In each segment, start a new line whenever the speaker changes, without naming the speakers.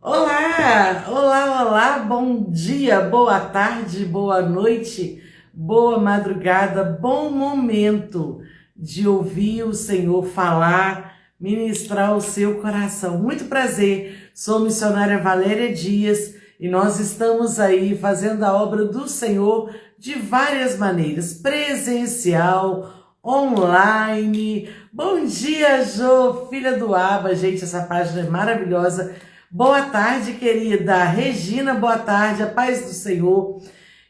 Olá, olá, olá, bom dia, boa tarde, boa noite, boa madrugada, bom momento de ouvir o Senhor falar, ministrar o seu coração. Muito prazer, sou missionária Valéria Dias e nós estamos aí fazendo a obra do Senhor de várias maneiras, presencial, online. Bom dia, Jô, filha do Abba, gente, essa página é maravilhosa. Boa tarde, querida Regina, boa tarde, a paz do Senhor.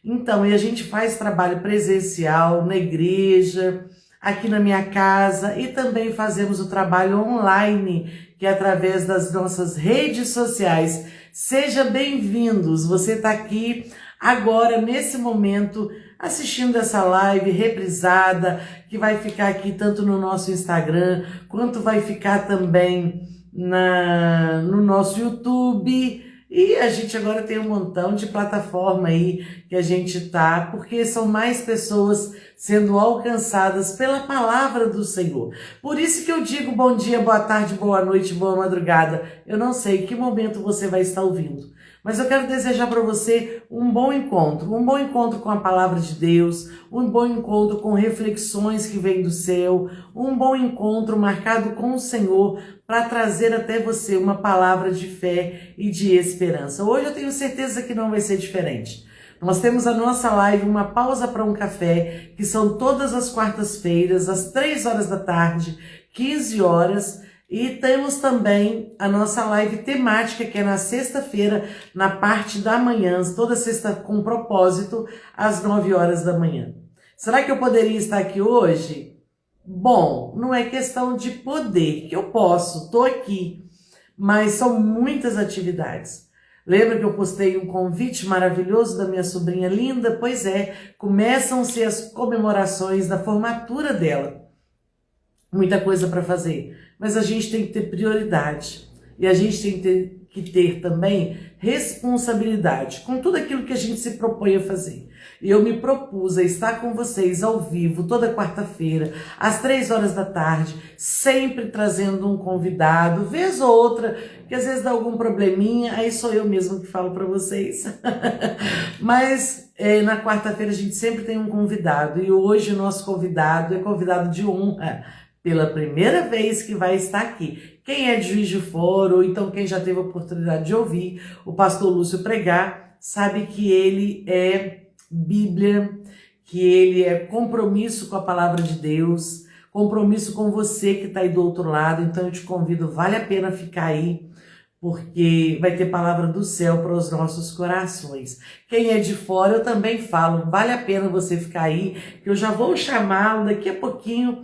Então, e a gente faz trabalho presencial na igreja, aqui na minha casa, e também fazemos o trabalho online, que é através das nossas redes sociais. Seja bem-vindos, você está aqui agora, nesse momento, assistindo essa live reprisada, que vai ficar aqui tanto no nosso Instagram, quanto vai ficar também no nosso YouTube, e a gente agora tem um montão de plataforma aí que a gente tá, porque são mais pessoas sendo alcançadas pela palavra do Senhor. Por isso que eu digo bom dia, boa tarde, boa noite, boa madrugada. Eu não sei que momento você vai estar ouvindo, mas eu quero desejar para você um bom encontro com a palavra de Deus, um bom encontro com reflexões que vêm do céu, um bom encontro marcado com o Senhor para trazer até você uma palavra de fé e de esperança. Hoje eu tenho certeza que não vai ser diferente. Nós temos a nossa live, uma pausa para um café, que são todas as quartas-feiras, às 3 horas da tarde, 15 horas, e temos também a nossa live temática, que é na sexta-feira, na parte da manhã, toda sexta com propósito, às 9 horas da manhã. Será que eu poderia estar aqui hoje? Bom, não é questão de poder, que eu posso, estou aqui, mas são muitas atividades. Lembra que eu postei um convite maravilhoso da minha sobrinha linda? Pois é, começam-se as comemorações da formatura dela. Muita coisa para fazer, mas a gente tem que ter prioridade e a gente tem que ter também responsabilidade com tudo aquilo que a gente se propõe a fazer. E eu me propus a estar com vocês ao vivo toda quarta-feira, às 3 horas da tarde, sempre trazendo um convidado, vez ou outra, que às vezes dá algum probleminha, aí sou eu mesmo que falo para vocês. Mas na quarta-feira a gente sempre tem um convidado, e hoje o nosso convidado é convidado de honra, pela primeira vez que vai estar aqui. Quem é de Juiz de Fora, ou então quem já teve a oportunidade de ouvir o pastor Lúcio pregar, sabe que ele é Bíblia, que ele é compromisso com a palavra de Deus, compromisso com você que está aí do outro lado. Então eu te convido, vale a pena ficar aí, porque vai ter palavra do céu para os nossos corações. Quem é de fora, eu também falo, vale a pena você ficar aí, que eu já vou chamá-lo daqui a pouquinho,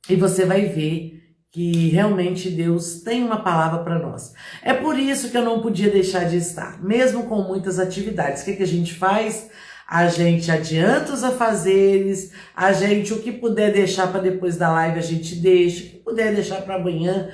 e você vai ver que realmente Deus tem uma palavra para nós. É por isso que eu não podia deixar de estar, mesmo com muitas atividades. O que a gente faz? A gente adianta os afazeres, o que puder deixar para depois da live a gente deixa, o que puder deixar para amanhã,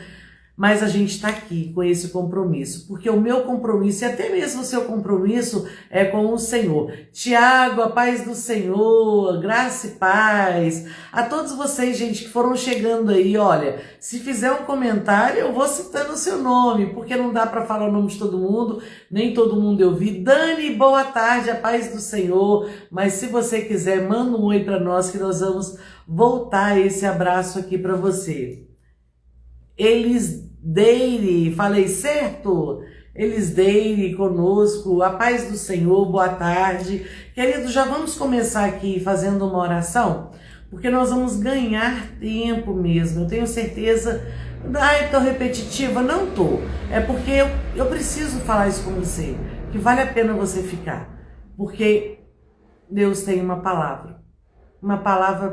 mas a gente está aqui com esse compromisso, porque o meu compromisso e até mesmo o seu compromisso é com o Senhor. Tiago, a paz do Senhor, graça e paz. A todos vocês, gente, que foram chegando aí, olha, se fizer um comentário eu vou citando o seu nome, porque não dá para falar o nome de todo mundo, nem todo mundo eu vi. Dani, boa tarde, a paz do Senhor. Mas se você quiser, manda um oi para nós que nós vamos voltar esse abraço aqui para você. Elisdeire, falei certo? Elisdeire conosco, a paz do Senhor, boa tarde. Querido, já vamos começar aqui fazendo uma oração, porque nós vamos ganhar tempo mesmo. Eu tenho certeza. Ai, tô repetitiva? Não tô. É porque eu preciso falar isso com você, que vale a pena você ficar, porque Deus tem uma palavra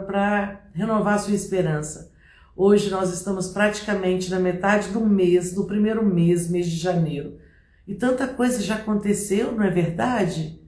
para renovar a sua esperança. Hoje nós estamos praticamente na metade do mês, do primeiro mês de janeiro. E tanta coisa já aconteceu, não é verdade?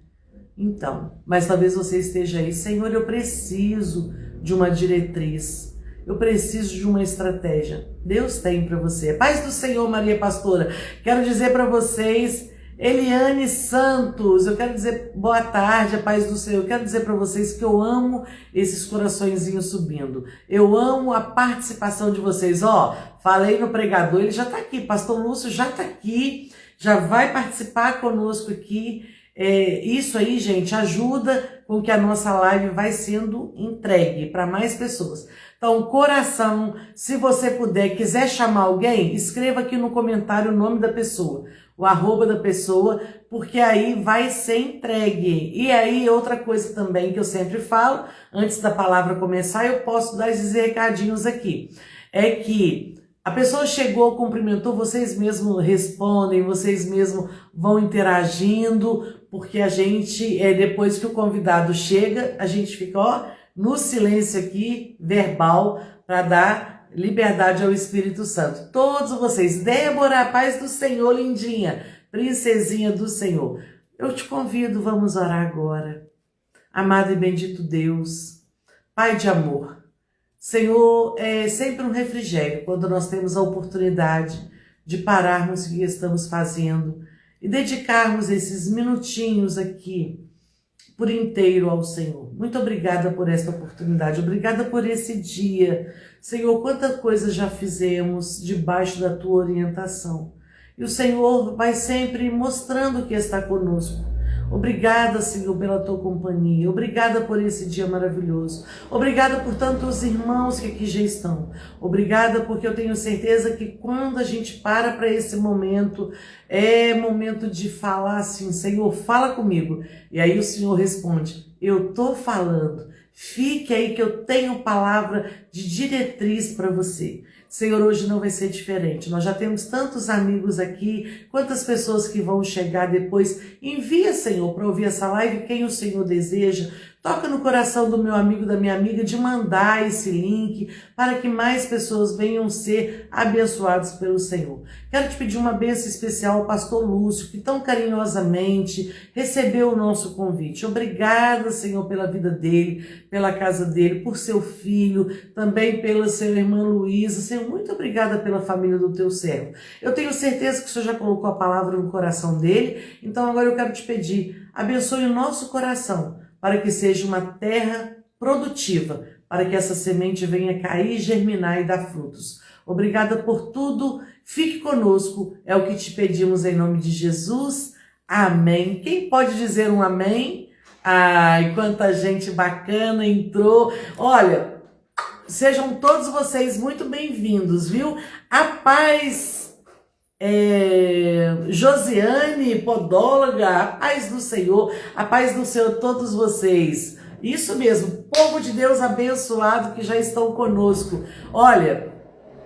Então, mas talvez você esteja aí, Senhor, eu preciso de uma diretriz, eu preciso de uma estratégia. Deus tem para você. Paz do Senhor, Maria Pastora. Quero dizer para vocês Eliane Santos, eu quero dizer boa tarde, a paz do Senhor. Eu quero dizer para vocês que eu amo esses coraçõezinhos subindo. Eu amo a participação de vocês. Ó, falei no pregador, ele já está aqui. Pastor Lúcio já está aqui, já vai participar conosco aqui. Isso aí, gente, ajuda com que a nossa live vai sendo entregue para mais pessoas. Então, coração, se você puder, quiser chamar alguém, escreva aqui no comentário o nome da pessoa, o arroba da pessoa, porque aí vai ser entregue. E aí, outra coisa também que eu sempre falo, antes da palavra começar, eu posso dar esses recadinhos aqui. É que a pessoa chegou, cumprimentou, vocês mesmos respondem, vocês mesmos vão interagindo, porque a gente, depois que o convidado chega, a gente fica, ó, no silêncio aqui, verbal, para dar liberdade ao Espírito Santo. Todos vocês, Débora, a paz do Senhor, lindinha, princesinha do Senhor. Eu te convido, vamos orar agora. Amado e bendito Deus, Pai de amor, Senhor, é sempre um refrigério quando nós temos a oportunidade de pararmos o que estamos fazendo e dedicarmos esses minutinhos aqui por inteiro ao Senhor. Muito obrigada por esta oportunidade, obrigada por esse dia. Senhor, quanta coisa já fizemos debaixo da tua orientação. E o Senhor vai sempre mostrando que está conosco. Obrigada, Senhor, pela tua companhia. Obrigada por esse dia maravilhoso. Obrigada por tantos irmãos que aqui já estão. Obrigada porque eu tenho certeza que quando a gente para esse momento, é momento de falar assim, Senhor, fala comigo. E aí o Senhor responde, eu estou falando. Fique aí que eu tenho palavra de diretriz para você. Senhor, hoje não vai ser diferente. Nós já temos tantos amigos aqui, quantas pessoas que vão chegar depois. Envia, Senhor, para ouvir essa live quem o Senhor deseja. Toca no coração do meu amigo, da minha amiga, de mandar esse link para que mais pessoas venham ser abençoados pelo Senhor. Quero te pedir uma bênção especial ao pastor Lúcio, que tão carinhosamente recebeu o nosso convite. Obrigada, Senhor, pela vida dele, pela casa dele, por seu filho, também pela sua irmã Luísa. Senhor, muito obrigada pela família do teu servo. Eu tenho certeza que o Senhor já colocou a palavra no coração dele, então agora eu quero te pedir, abençoe o nosso coração, para que seja uma terra produtiva, para que essa semente venha cair, germinar e dar frutos. Obrigada por tudo, fique conosco, é o que te pedimos em nome de Jesus. Amém. Quem pode dizer um amém? Ai, quanta gente bacana entrou. Olha, sejam todos vocês muito bem-vindos, viu? A paz... Josiane, podóloga, a paz do Senhor todos vocês. Isso mesmo, povo de Deus abençoado que já estão conosco. Olha,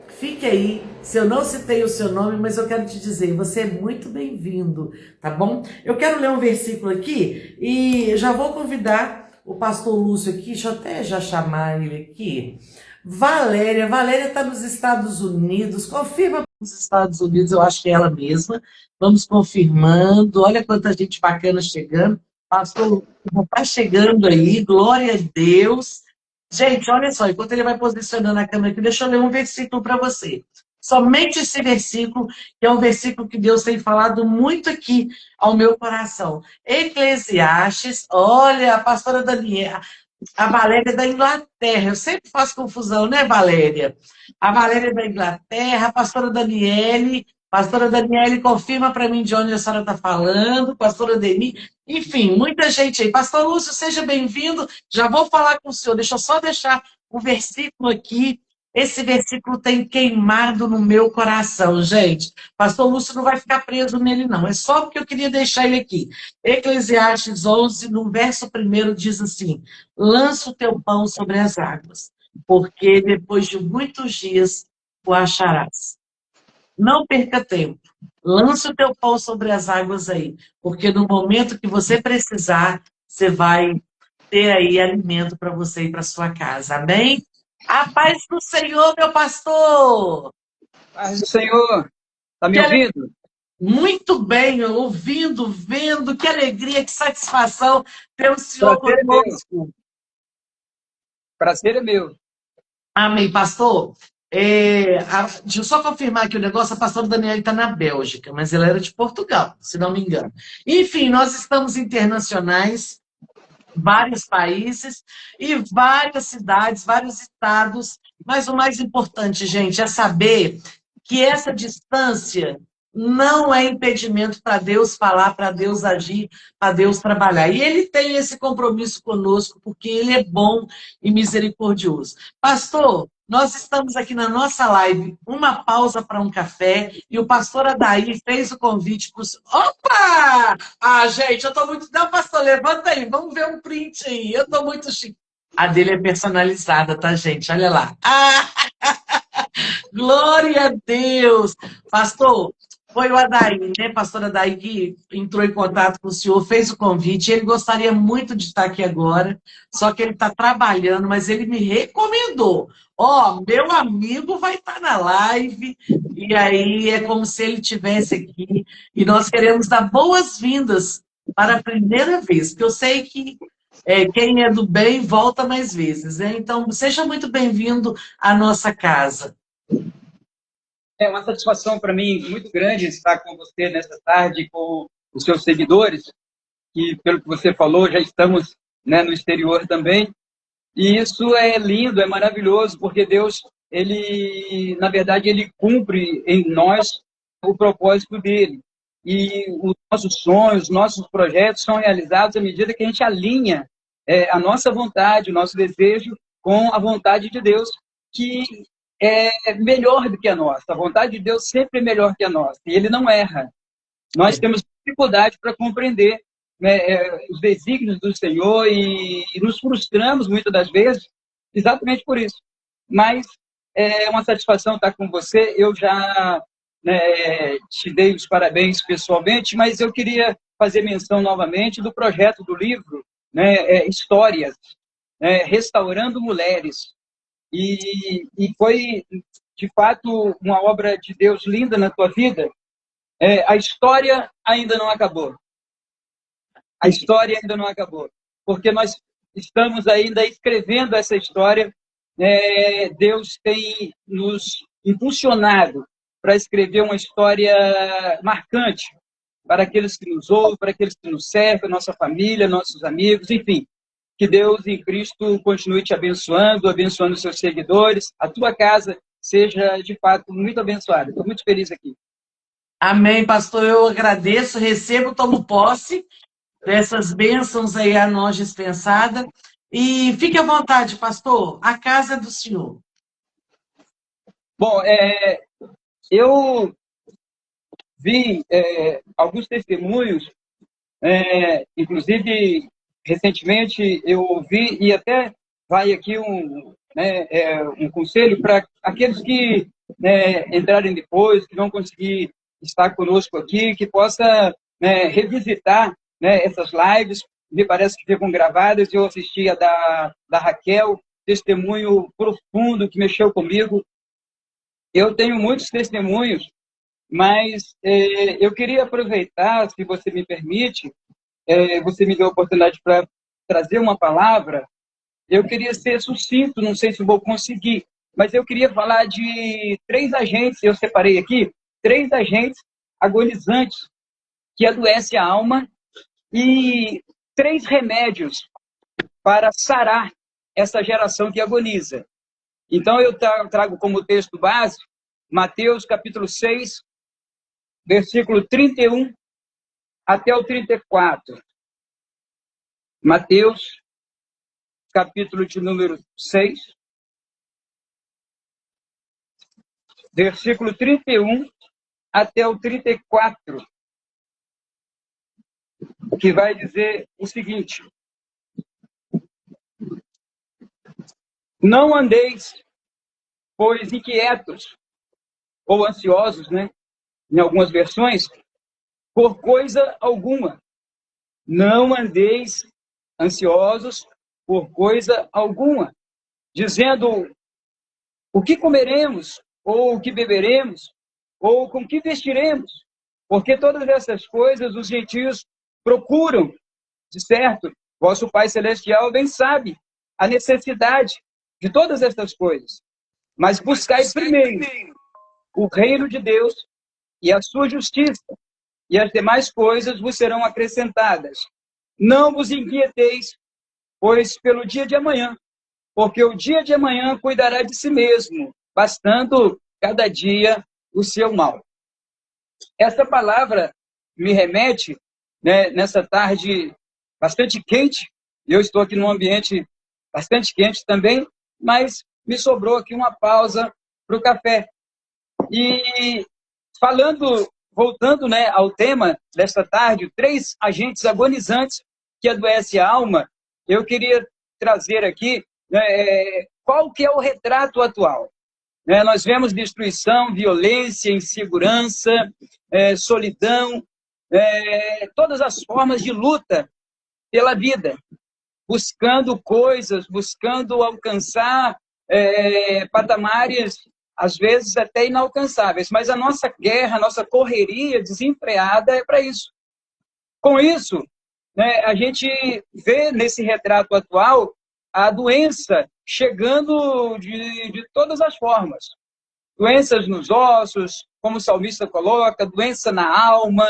fique aí, se eu não citei o seu nome, mas eu quero te dizer, você é muito bem-vindo, tá bom? Eu quero ler um versículo aqui e já vou convidar o pastor Lúcio aqui, deixa eu até já chamar ele aqui. Valéria está nos Estados Unidos, confirma nos Estados Unidos, eu acho que é ela mesma. Vamos confirmando, olha quanta gente bacana chegando. Pastor está chegando aí, glória a Deus. Gente, olha só, enquanto ele vai posicionando a câmera aqui, deixa eu ler um versículo para você. Somente esse versículo, que é um versículo que Deus tem falado muito aqui ao meu coração. Eclesiastes, olha, a pastora Daniela, a Valéria é da Inglaterra, eu sempre faço confusão, né, Valéria? A Valéria é da Inglaterra, a pastora Daniele confirma para mim de onde a senhora está falando, pastora Deni, enfim, muita gente aí. Pastor Lúcio, seja bem-vindo, já vou falar com o senhor, deixa eu só deixar o versículo aqui. Esse versículo tem queimado no meu coração, gente. Pastor Lúcio não vai ficar preso nele, não. É só porque eu queria deixar ele aqui. Eclesiastes 11, no verso 1, diz assim, lança o teu pão sobre as águas, porque depois de muitos dias o acharás. Não perca tempo. Lança o teu pão sobre as águas aí, porque no momento que você precisar, você vai ter aí alimento para você e para sua casa. Amém? A paz do Senhor, meu pastor!
Paz do Senhor! Está me ouvindo?
Muito bem, ouvindo, vendo, que alegria, que satisfação ter o Senhor conosco.
Prazer é meu.
Amém, pastor. Deixa eu só confirmar aqui o negócio, a pastora Daniela está na Bélgica, mas ela era de Portugal, se não me engano. Enfim, nós estamos internacionais, vários países e várias cidades, vários estados, mas o mais importante, gente, é saber que essa distância não é impedimento para Deus falar, para Deus agir, para Deus trabalhar. E Ele tem esse compromisso conosco, porque Ele é bom e misericordioso. Pastor, nós estamos aqui na nossa live, uma pausa para um café, e o pastor Adair fez o convite para os... Opa! Ah, gente, eu estou muito... Não, pastor, levanta aí, vamos ver um print aí. Eu estou muito chique. A dele é personalizada, tá, gente? Olha lá. Ah! Glória a Deus! Pastor, foi o Adair, né? Pastor Adair que entrou em contato com o senhor, fez o convite. Ele gostaria muito de estar aqui agora, só que ele está trabalhando, mas ele me recomendou. Ó, meu amigo vai estar na live, e aí é como se ele estivesse aqui, e nós queremos dar boas-vindas para a primeira vez, porque eu sei que quem é do bem volta mais vezes, né? Então, seja muito bem-vindo à nossa casa.
É uma satisfação para mim muito grande estar com você nessa tarde, com os seus seguidores, que, pelo que você falou, já estamos, né, no exterior também. E isso é lindo, é maravilhoso, porque Deus, ele, na verdade, ele cumpre em nós o propósito dele. E os nossos sonhos, nossos projetos são realizados à medida que a gente alinha a nossa vontade, o nosso desejo com a vontade de Deus, que é melhor do que a nossa. A vontade de Deus sempre é melhor que a nossa, e ele não erra. Nós temos dificuldade para compreender, né, os desígnios do Senhor e nos frustramos muitas das vezes exatamente por isso. Mas é uma satisfação estar com você. Eu já, né, te dei os parabéns pessoalmente, mas eu queria fazer menção novamente do projeto do livro, né, Histórias, né, Restaurando Mulheres. E foi, de fato, uma obra de Deus linda na tua vida. A história ainda não acabou. A história ainda não acabou. Porque nós estamos ainda escrevendo essa história. Deus tem nos impulsionado para escrever uma história marcante para aqueles que nos ouvem, para aqueles que nos cercam, nossa família, nossos amigos, enfim. Que Deus em Cristo continue te abençoando, abençoando os seus seguidores, a tua casa seja, de fato, muito abençoada. Estou muito feliz aqui.
Amém, pastor. Eu agradeço, recebo, tomo posse dessas bênçãos aí a nós dispensada. E fique à vontade, pastor, a casa é do senhor.
Bom, eu vi alguns testemunhos, inclusive, recentemente eu ouvi, e até vai aqui um conselho para aqueles que, né, entrarem depois, que não conseguir estar conosco aqui, que possa, né, revisitar, né, essas lives, me parece que ficam gravadas. Eu assisti a da Raquel, testemunho profundo que mexeu comigo. Eu tenho muitos testemunhos, mas eu queria aproveitar, se você me permite, você me deu a oportunidade para trazer uma palavra. Eu queria ser sucinto, não sei se vou conseguir, mas eu queria falar de 3 agentes, eu separei aqui, 3 agentes agonizantes que adoecem a alma e 3 remédios para sarar essa geração que agoniza. Então, eu trago como texto base Mateus capítulo 6, versículo 31 até o 34. Mateus, capítulo de número 6, versículo 31 até o 34, que vai dizer o seguinte: não andeis, pois, inquietos, ou ansiosos, né? Em algumas versões, por coisa alguma. Não andeis ansiosos por coisa alguma, dizendo o que comeremos, ou o que beberemos, ou com que vestiremos, porque todas essas coisas os gentios procuram. De certo, vosso Pai Celestial bem sabe a necessidade de todas essas coisas. Mas buscai primeiro o reino de Deus e a sua justiça, e as demais coisas vos serão acrescentadas. Não vos inquieteis, pois pelo dia de amanhã, porque o dia de amanhã cuidará de si mesmo, bastando cada dia o seu mal. Essa palavra me remete, né, nessa tarde bastante quente, eu estou aqui num ambiente bastante quente também, mas me sobrou aqui uma pausa para o café. E voltando, né, ao tema desta tarde, 3 agentes agonizantes que adoecem a alma, eu queria trazer aqui, né, qual que é o retrato atual. Nós vemos destruição, violência, insegurança, solidão, todas as formas de luta pela vida, buscando coisas, buscando alcançar patamares, às vezes até inalcançáveis. Mas a nossa guerra, a nossa correria desenfreada é para isso. Com isso, né, a gente vê nesse retrato atual a doença chegando de todas as formas. Doenças nos ossos, como o salmista coloca, doença na alma.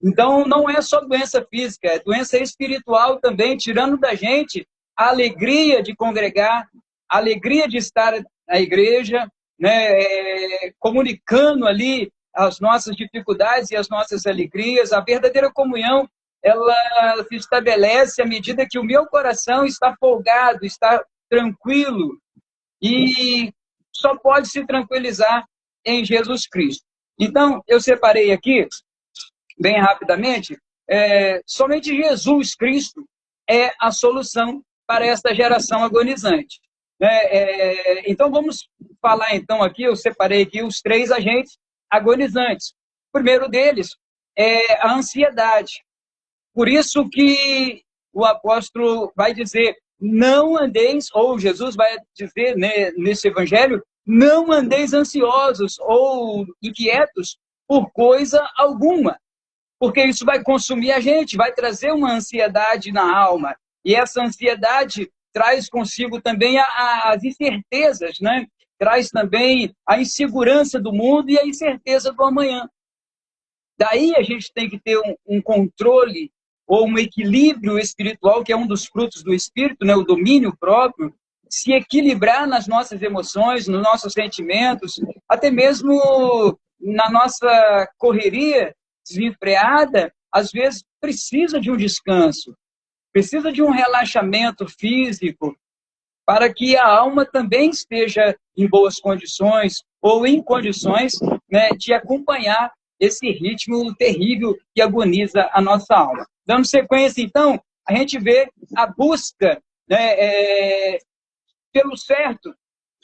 Então, não é só doença física, é doença espiritual também, tirando da gente a alegria de congregar, a alegria de estar na igreja, né, comunicando ali as nossas dificuldades e as nossas alegrias. A verdadeira comunhão, ela se estabelece à medida que o meu coração está folgado, está tranquilo, e só pode se tranquilizar em Jesus Cristo. Então, eu separei aqui, bem rapidamente, somente Jesus Cristo é a solução para esta geração agonizante. Então, vamos falar então aqui, eu separei aqui os 3 agentes agonizantes. O primeiro deles é a ansiedade. Por isso que o apóstolo vai dizer, não andeis, ou Jesus vai dizer, né, nesse evangelho, não andeis ansiosos ou inquietos por coisa alguma, porque isso vai consumir a gente, vai trazer uma ansiedade na alma, e essa ansiedade traz consigo também as incertezas, né? Traz também a insegurança do mundo e a incerteza do amanhã. Daí a gente tem que ter um controle ou um equilíbrio espiritual, que é um dos frutos do Espírito, né? O domínio próprio, se equilibrar nas nossas emoções, nos nossos sentimentos, até mesmo na nossa correria desenfreada, às vezes precisa de um descanso, precisa de um relaxamento físico, para que a alma também esteja em boas condições, ou em condições, né, de acompanhar esse ritmo terrível que agoniza a nossa alma. Dando sequência, então, a gente vê a busca, né, pelo certo,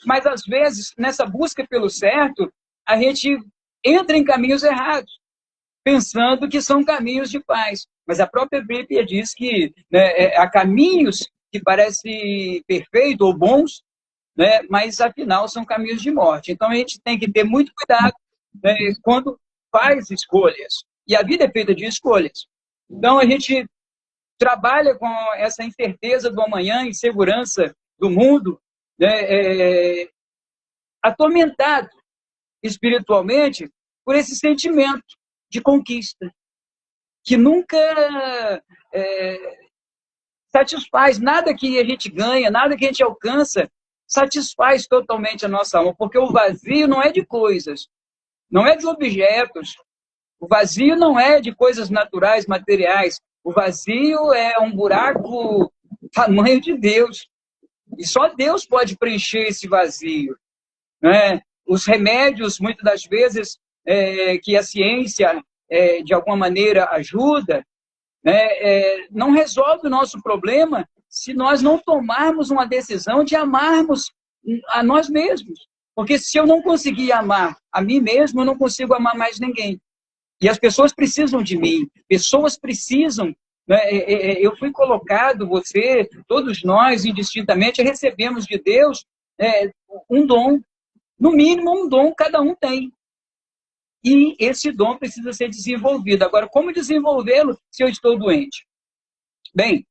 mas às vezes, nessa busca pelo certo, a gente entra em caminhos errados, pensando que são caminhos de paz. Mas a própria Bíblia diz que, né, há caminhos que parecem perfeitos ou bons, né, mas afinal são caminhos de morte. Então a gente tem que ter muito cuidado, né, quando faz escolhas. E a vida é feita de escolhas. Então a gente trabalha com essa incerteza do amanhã, insegurança do mundo, né, atormentado espiritualmente por esse sentimento de conquista, que nunca satisfaz. Nada que a gente ganha, nada que a gente alcança, satisfaz totalmente a nossa alma, porque o vazio não é de coisas, não é de objetos, o vazio não é de coisas naturais, materiais, o vazio é um buraco tamanho de Deus, e só Deus pode preencher esse vazio, né? Os remédios, muitas das vezes, que a ciência, de alguma maneira, ajuda, né, não resolve o nosso problema se nós não tomarmos uma decisão de amarmos a nós mesmos. Porque se eu não conseguir amar a mim mesmo, eu não consigo amar mais ninguém. E as pessoas precisam de mim, pessoas precisam, né, eu fui colocado, você, todos nós, indistintamente, recebemos de Deus um dom, no mínimo um dom cada um tem. E esse dom precisa ser desenvolvido. Agora, como desenvolvê-lo se eu estou doente? Bem,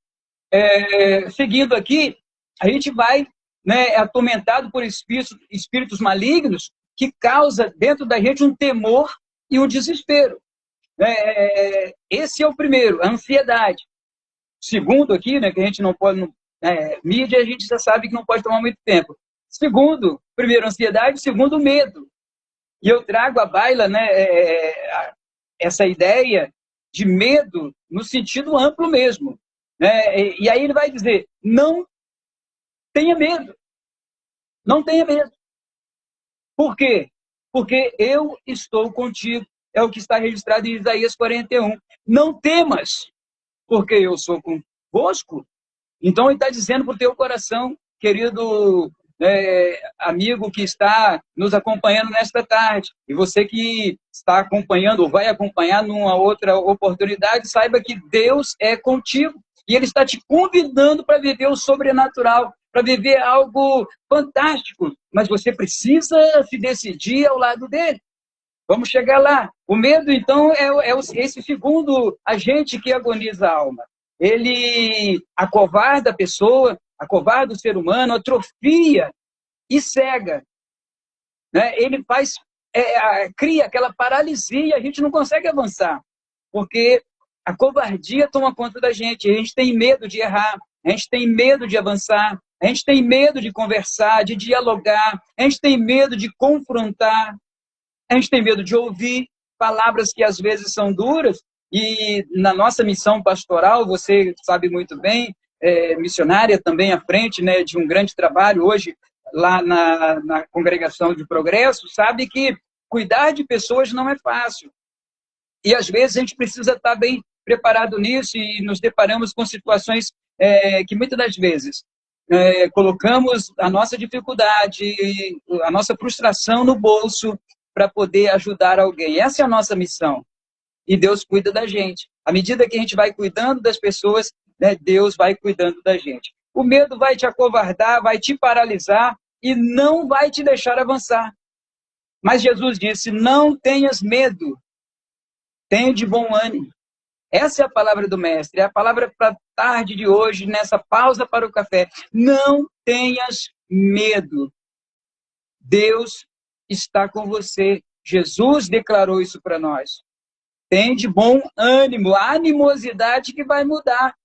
seguindo aqui, a gente vai né, é atormentado por espíritos malignos, que causa dentro da gente um temor e um desespero. Esse é o primeiro, a ansiedade. Segundo aqui, né, que a gente não pode... mídia, a gente já sabe que não pode tomar muito tempo. Segundo, primeiro, ansiedade. Segundo, medo. E eu trago à baila, né, essa ideia de medo no sentido amplo mesmo. Né? E aí ele vai dizer, não tenha medo. Não tenha medo. Por quê? Porque eu estou contigo. É o que está registrado em Isaías 41. Não temas, porque eu sou convosco. Então ele está dizendo para o teu coração, querido amigo que está nos acompanhando nesta tarde, e você que está acompanhando ou vai acompanhar numa outra oportunidade, saiba que Deus é contigo. E Ele está te convidando para viver o sobrenatural, para viver algo fantástico. Mas você precisa se decidir ao lado dele. Vamos chegar lá. O medo, então, é esse segundo agente que agoniza a alma. Ele acovarda a pessoa, acovarda o ser humano, atrofia e cega. Né? Ele cria aquela paralisia e a gente não consegue avançar. Porque a covardia toma conta da gente. A gente tem medo de errar, a gente tem medo de avançar, a gente tem medo de conversar, de dialogar, a gente tem medo de confrontar, a gente tem medo de ouvir palavras que às vezes são duras. E na nossa missão pastoral, você sabe muito bem, missionária também à frente, né, de um grande trabalho hoje lá na Congregação de Progresso, sabe que cuidar de pessoas não é fácil. E às vezes a gente precisa estar bem preparado nisso e nos deparamos com situações que muitas das vezes colocamos a nossa dificuldade, a nossa frustração no bolso para poder ajudar alguém. Essa é a nossa missão. E Deus cuida da gente. À medida que a gente vai cuidando das pessoas, né, Deus vai cuidando da gente. O medo vai te acovardar, vai te paralisar e não vai te deixar avançar. Mas Jesus disse, não tenhas medo, tenha de bom ânimo. Essa é a palavra do Mestre, é a palavra para a tarde de hoje, nessa pausa para o café. Não tenhas medo. Deus está com você. Jesus declarou isso para nós. Tem de bom ânimo, a animosidade que vai mudar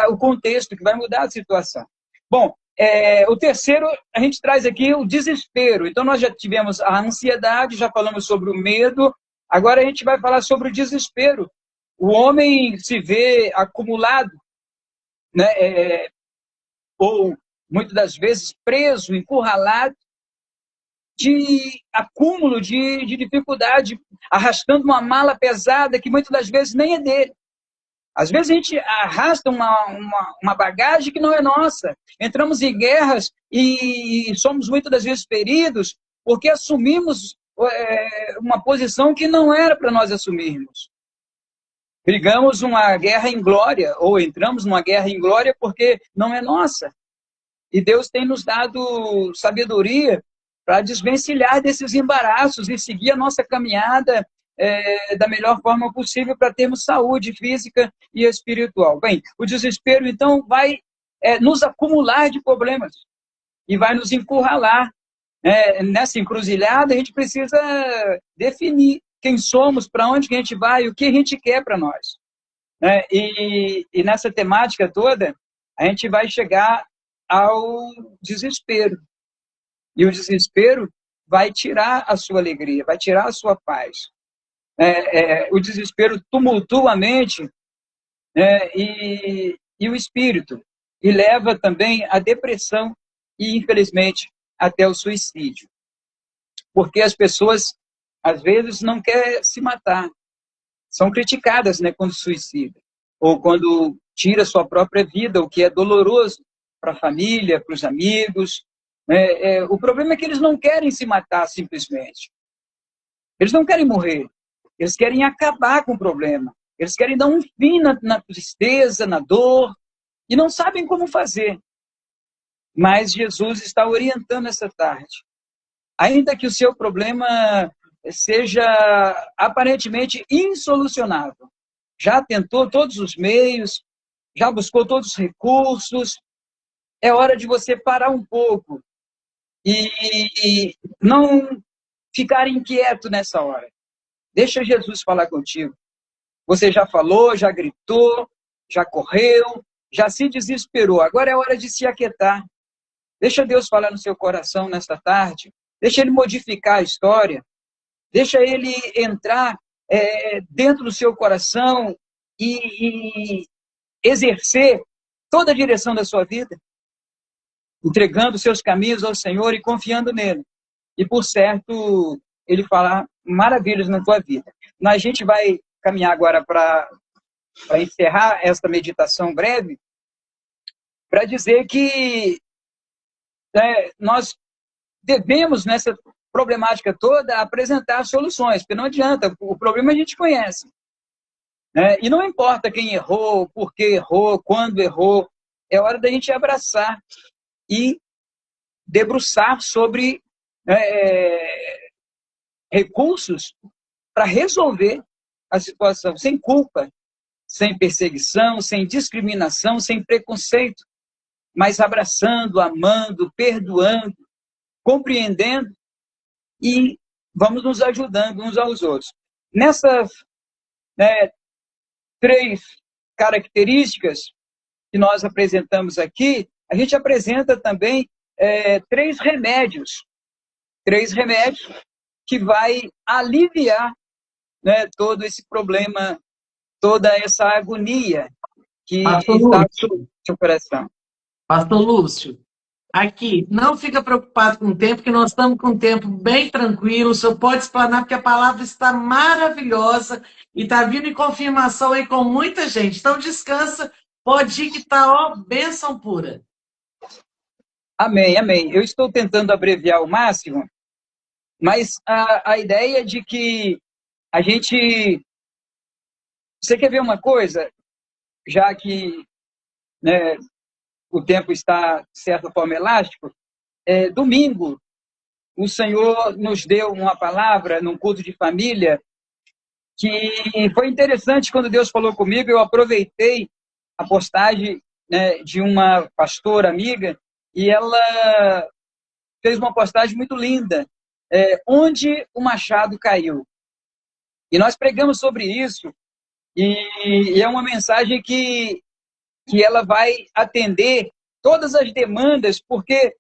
o contexto, que vai mudar a situação. Bom, o terceiro, a gente traz aqui o desespero. Então, nós já tivemos a ansiedade, já falamos sobre o medo, agora a gente vai falar sobre o desespero. O homem se vê acumulado, né, ou muitas das vezes preso, encurralado, de acúmulo de dificuldade, arrastando uma mala pesada que muitas das vezes nem é dele. Às vezes a gente arrasta uma bagagem que não é nossa. Entramos em guerras e somos muitas das vezes feridos porque assumimos uma posição que não era para nós assumirmos. Brigamos uma guerra em glória, ou entramos numa guerra em glória porque não é nossa. E Deus tem nos dado sabedoria para desvencilhar desses embaraços e seguir a nossa caminhada da melhor forma possível para termos saúde física e espiritual. Bem, o desespero, então, vai nos acumular de problemas e vai nos encurralar. Nessa encruzilhada, a gente precisa definir quem somos, para onde que a gente vai, o que a gente quer para nós. E nessa temática toda, a gente vai chegar ao desespero. E o desespero vai tirar a sua alegria, vai tirar a sua paz. O desespero tumultua a mente e o espírito. E leva também à depressão e, infelizmente, até o suicídio. Porque as pessoas, às vezes, não querem se matar. São criticadas, né, quando suicida. Ou quando tira sua própria vida, o que é doloroso para a família, para os amigos. O problema é que eles não querem se matar simplesmente. Eles não querem morrer. Eles querem acabar com o problema. Eles querem dar um fim na tristeza, na dor, e não sabem como fazer. Mas Jesus está orientando essa tarde. Ainda que o seu problema seja aparentemente insolucionável, já tentou todos os meios, já buscou todos os recursos, é hora de você parar um pouco e não ficar inquieto nessa hora. Deixa Jesus falar contigo. Você já falou, já gritou, já correu, já se desesperou. Agora é hora de se aquietar. Deixa Deus falar no seu coração nesta tarde. Deixa Ele modificar a história. Deixa Ele entrar dentro do seu coração e exercer toda a direção da sua vida, entregando seus caminhos ao Senhor e confiando nele. E, por certo, Ele falar maravilhas na tua vida. A gente vai caminhar agora para encerrar esta meditação breve, para dizer que nós devemos, nessa problemática toda, apresentar soluções, porque não adianta, o problema a gente conhece. E não importa quem errou, por que errou, quando errou, é hora da gente abraçar e debruçar sobre recursos para resolver a situação, sem culpa, sem perseguição, sem discriminação, sem preconceito, mas abraçando, amando, perdoando, compreendendo e vamos nos ajudando uns aos outros. Nessas 3 características que nós apresentamos aqui, a gente apresenta também 3 remédios. 3 remédios que vai aliviar todo esse problema, toda essa agonia que está no seu coração.
Pastor Lúcio, aqui, não fica preocupado com o tempo, que nós estamos com um tempo bem tranquilo, o senhor pode explanar, porque a palavra está maravilhosa e está vindo em confirmação aí com muita gente. Então, descansa, pode ir que está, bênção pura.
Amém, amém. Eu estou tentando abreviar ao máximo, mas a ideia de que a gente... Você quer ver uma coisa? Já que o tempo está, de certa forma, elástico, domingo, o Senhor nos deu uma palavra num culto de família que foi interessante. Quando Deus falou comigo, eu aproveitei a postagem de uma pastora amiga e ela fez uma postagem muito linda, onde o machado caiu. E nós pregamos sobre isso e é uma mensagem que ela vai atender todas as demandas, porque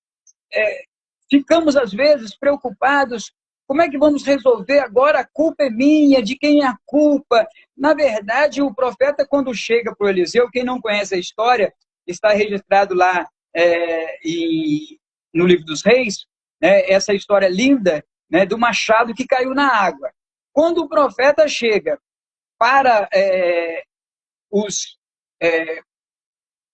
ficamos, às vezes, preocupados. Como é que vamos resolver agora? A culpa é minha, de quem é a culpa? Na verdade, o profeta, quando chega para o Eliseu, quem não conhece a história, está registrado lá no livro dos Reis, essa história linda do machado que caiu na água. Quando o profeta chega para os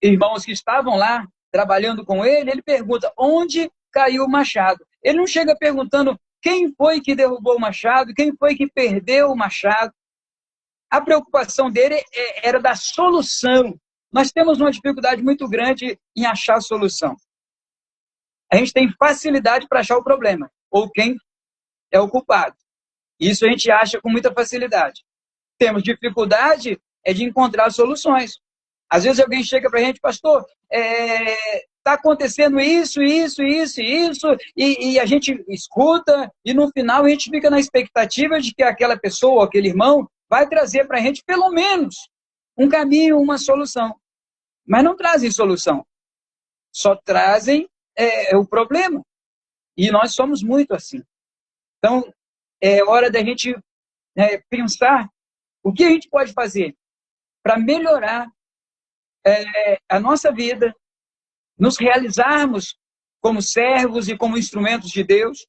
irmãos que estavam lá trabalhando com ele, ele pergunta onde caiu o machado. Ele não chega perguntando quem foi que derrubou o machado, quem foi que perdeu o machado. A preocupação dele era da solução. Nós temos uma dificuldade muito grande em achar a solução. A gente tem facilidade para achar o problema, ou quem é o culpado. Isso a gente acha com muita facilidade. Temos dificuldade de encontrar soluções. Às vezes alguém chega para a gente, pastor, está acontecendo isso, e a gente escuta, e no final a gente fica na expectativa de que aquela pessoa, ou aquele irmão, vai trazer para a gente pelo menos um caminho, uma solução. Mas não trazem solução. Só trazem o problema. E nós somos muito assim. Então, é hora da gente pensar o que a gente pode fazer para melhorar a nossa vida, nos realizarmos como servos e como instrumentos de Deus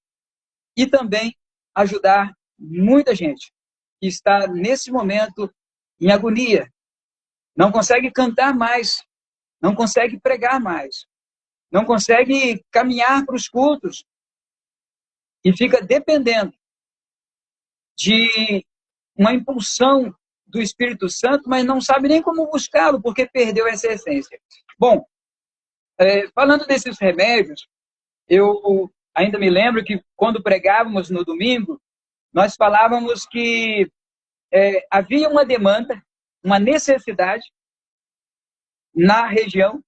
e também ajudar muita gente que está nesse momento em agonia, não consegue cantar mais, não consegue pregar mais, não consegue caminhar para os cultos e fica dependendo de uma impulsão do Espírito Santo, mas não sabe nem como buscá-lo, porque perdeu essa essência. Bom, falando desses remédios, eu ainda me lembro que quando pregávamos no domingo, nós falávamos que havia uma demanda, uma necessidade na região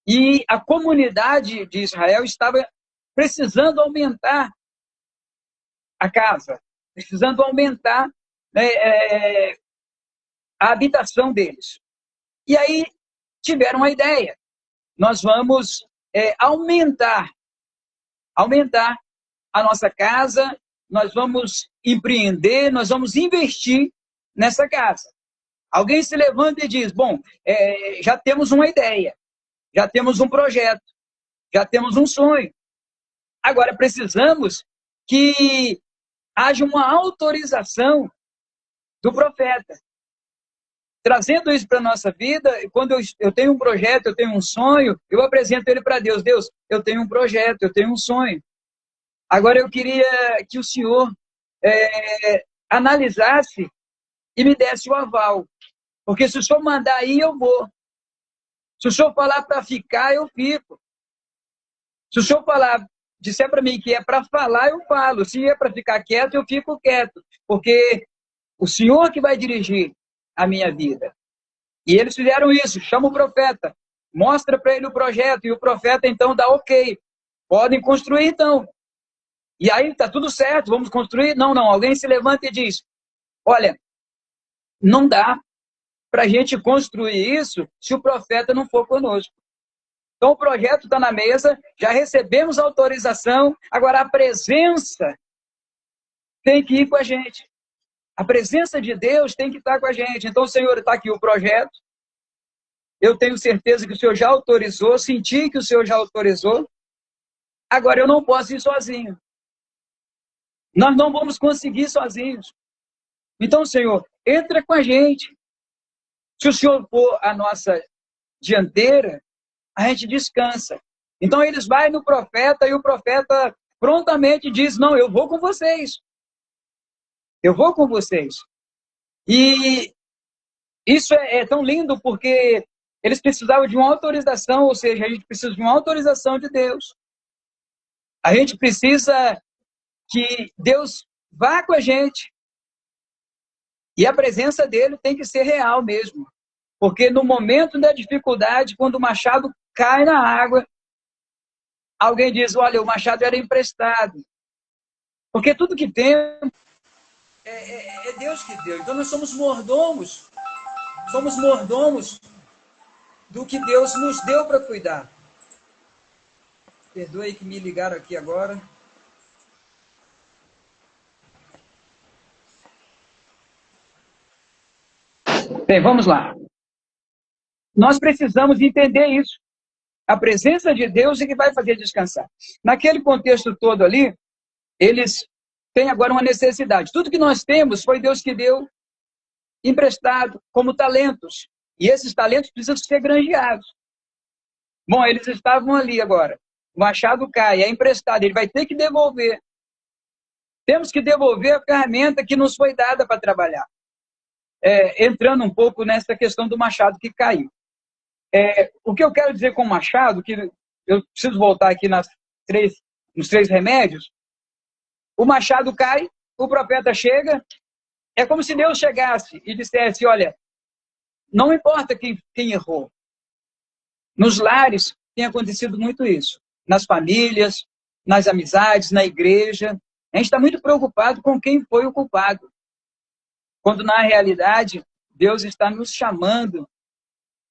E a comunidade de Israel estava precisando aumentar a casa, precisando aumentar, né, a habitação deles. E aí tiveram uma ideia. Nós vamos aumentar a nossa casa, nós vamos empreender, nós vamos investir nessa casa. Alguém se levanta e diz, bom, já temos uma ideia, já temos um projeto, já temos um sonho. Agora precisamos que haja uma autorização do profeta. Trazendo isso para a nossa vida, quando eu tenho um projeto, eu tenho um sonho, eu apresento ele para Deus. Deus, eu tenho um projeto, eu tenho um sonho. Agora eu queria que o Senhor analisasse e me desse o aval. Porque se o Senhor mandar ir, eu vou. Se o Senhor falar para ficar, eu fico. Se o Senhor disser para mim que é para falar, eu falo. Se é para ficar quieto, eu fico quieto. Porque o Senhor que vai dirigir a minha vida. E eles fizeram isso, chama o profeta, mostra para ele o projeto, e o profeta então dá ok. Podem construir então. E aí está tudo certo, vamos construir? Não, alguém se levanta e diz, olha, não dá para a gente construir isso se o profeta não for conosco. Então o projeto está na mesa, já recebemos a autorização, agora a presença tem que ir com a gente. A presença de Deus tem que estar com a gente. Então, Senhor, está aqui o projeto. Eu tenho certeza que o Senhor já autorizou, senti que o Senhor já autorizou. Agora, eu não posso ir sozinho. Nós não vamos conseguir sozinhos. Então, Senhor, entra com a gente. Se o Senhor for a nossa dianteira, a gente descansa. Então, eles vão no profeta e o profeta prontamente diz, não, eu vou com vocês. Eu vou com vocês. E isso é tão lindo porque eles precisavam de uma autorização, ou seja, a gente precisa de uma autorização de Deus. A gente precisa que Deus vá com a gente. E a presença dele tem que ser real mesmo. Porque no momento da dificuldade, quando o machado cai na água, alguém diz, olha, o machado era emprestado. Porque tudo que temos é Deus que deu. Então nós somos mordomos do que Deus nos deu para cuidar. Perdoe que me ligaram aqui agora. Bem, vamos lá. Nós precisamos entender isso. A presença de Deus é que vai fazer descansar. Naquele contexto todo ali, eles têm agora uma necessidade. Tudo que nós temos foi Deus que deu emprestado como talentos. E esses talentos precisam ser granjeados. Bom, eles estavam ali agora. O machado cai, é emprestado, ele vai ter que devolver. Temos que devolver a ferramenta que nos foi dada para trabalhar. Entrando um pouco nessa questão do machado que caiu. O que eu quero dizer com o machado, que eu preciso voltar aqui nos três remédios, o machado cai, o profeta chega, é como se Deus chegasse e dissesse, olha, não importa quem errou. Nos lares tem acontecido muito isso. Nas famílias, nas amizades, na igreja. A gente está muito preocupado com quem foi o culpado. Quando, na realidade, Deus está nos chamando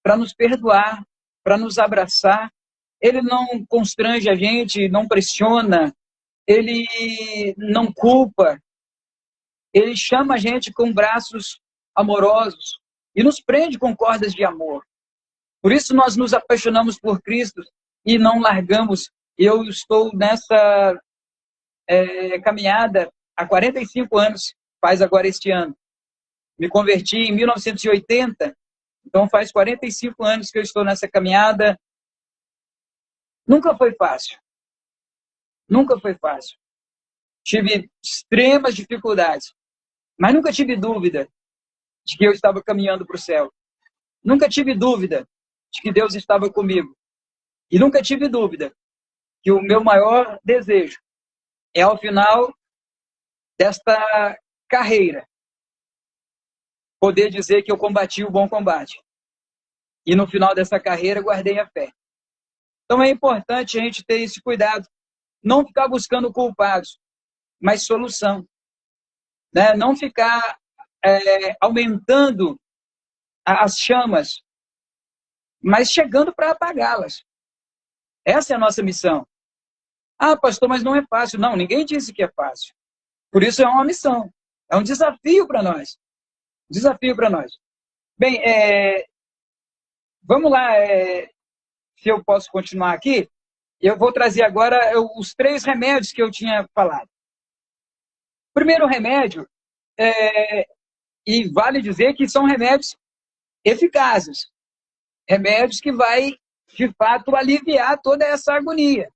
para nos perdoar, para nos abraçar. Ele não constrange a gente, não pressiona, ele não culpa. Ele chama a gente com braços amorosos e nos prende com cordas de amor. Por isso nós nos apaixonamos por Cristo e não largamos. Eu estou nessa caminhada há 45 anos, faz agora este ano. Me converti em 1980, então faz 45 anos que eu estou nessa caminhada. Nunca foi fácil. Nunca foi fácil. Tive extremas dificuldades, mas nunca tive dúvida de que eu estava caminhando para o céu. Nunca tive dúvida de que Deus estava comigo. E nunca tive dúvida que o meu maior desejo é, ao final desta carreira, poder dizer que eu combati o bom combate. E no final dessa carreira, guardei a fé. Então é importante a gente ter esse cuidado. Não ficar buscando culpados, mas solução. Né? Não ficar aumentando as chamas, mas chegando para apagá-las. Essa é a nossa missão. Ah, pastor, mas não é fácil. Não, ninguém disse que é fácil. Por isso é uma missão. É um desafio para nós. Desafio para nós. Bem, vamos lá, se eu posso continuar aqui. Eu vou trazer agora os 3 remédios que eu tinha falado. O primeiro remédio, e vale dizer que são remédios eficazes. Remédios que vai, de fato, aliviar toda essa agonia.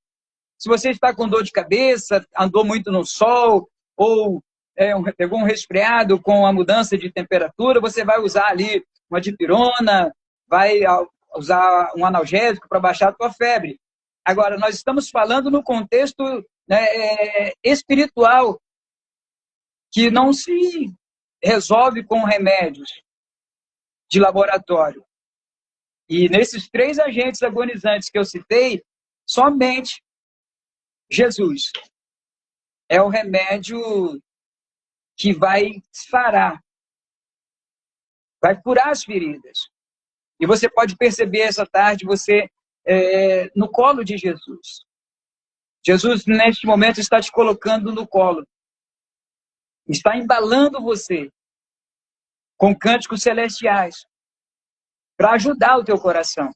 Se você está com dor de cabeça, andou muito no sol, ou pegou um resfriado com a mudança de temperatura, você vai usar ali uma dipirona, vai usar um analgésico para baixar a tua febre. Agora, nós estamos falando no contexto espiritual, que não se resolve com remédios de laboratório. E nesses 3 agentes agonizantes que eu citei, somente Jesus é o remédio que vai sarar, vai curar as feridas. E você pode perceber essa tarde, você no colo de Jesus. Jesus, neste momento, está te colocando no colo. Está embalando você com cânticos celestiais para ajudar o teu coração,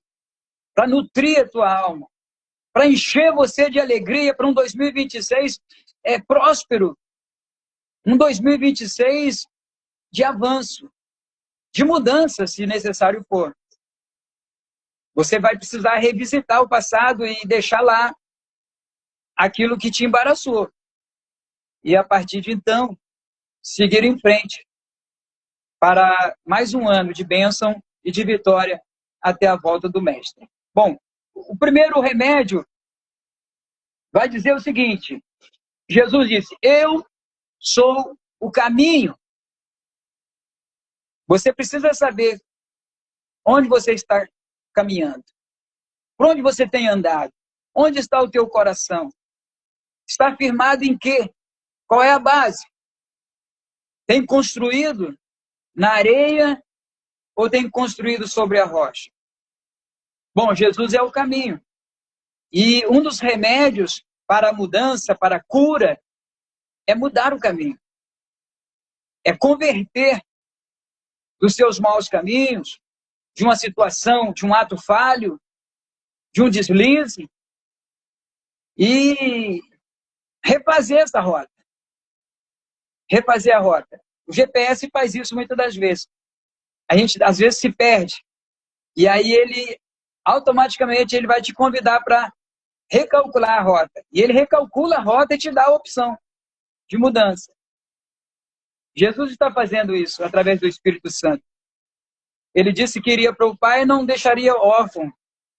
para nutrir a tua alma, para encher você de alegria para um 2026 próspero, um 2026 de avanço, de mudança, se necessário for. Você vai precisar revisitar o passado e deixar lá aquilo que te embaraçou. E a partir de então, seguir em frente para mais um ano de bênção e de vitória até a volta do Mestre. Bom, o primeiro remédio vai dizer o seguinte: Jesus disse, eu sou o caminho. Você precisa saber onde você está caminhando, por onde você tem andado, onde está o teu coração, está firmado em quê? Qual é a base? Tem construído na areia ou tem construído sobre a rocha? Bom, Jesus é o caminho. E um dos remédios para a mudança, para a cura, é mudar o caminho. É converter dos seus maus caminhos, de uma situação, de um ato falho, de um deslize, e refazer essa rota. Refazer a rota. O GPS faz isso muitas das vezes. A gente, às vezes, se perde. E aí ele, automaticamente, ele vai te convidar para recalcular a rota. E ele recalcula a rota e te dá a opção de mudança. Jesus está fazendo isso através do Espírito Santo. Ele disse que iria para o Pai e não deixaria órfão.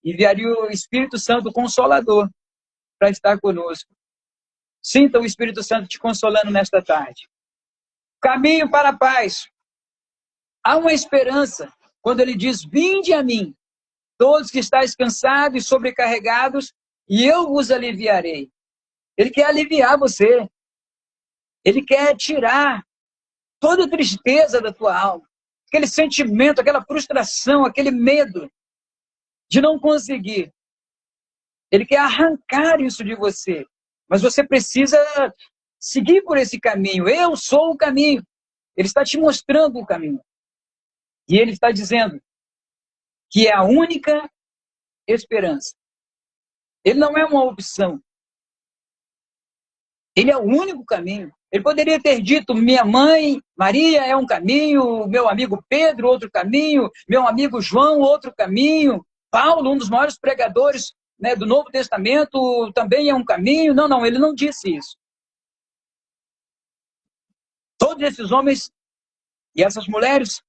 Enviaria o Espírito Santo Consolador para estar conosco. Sinta o Espírito Santo te consolando nesta tarde. Caminho para a paz. Há uma esperança quando ele diz, vinde a mim, todos que estáis cansados e sobrecarregados, e eu vos aliviarei. Ele quer aliviar você. Ele quer tirar toda a tristeza da tua alma, aquele sentimento, aquela frustração, aquele medo de não conseguir. Ele quer arrancar isso de você. Mas você precisa seguir por esse caminho. Eu sou o caminho. Ele está te mostrando o caminho. E ele está dizendo que é a única esperança. Ele não é uma opção. Ele é o único caminho. Ele poderia ter dito, minha mãe, Maria, é um caminho, meu amigo Pedro, outro caminho, meu amigo João, outro caminho, Paulo, um dos maiores pregadores, né, do Novo Testamento, também é um caminho. Não, não, ele não disse isso. Todos esses homens e essas mulheres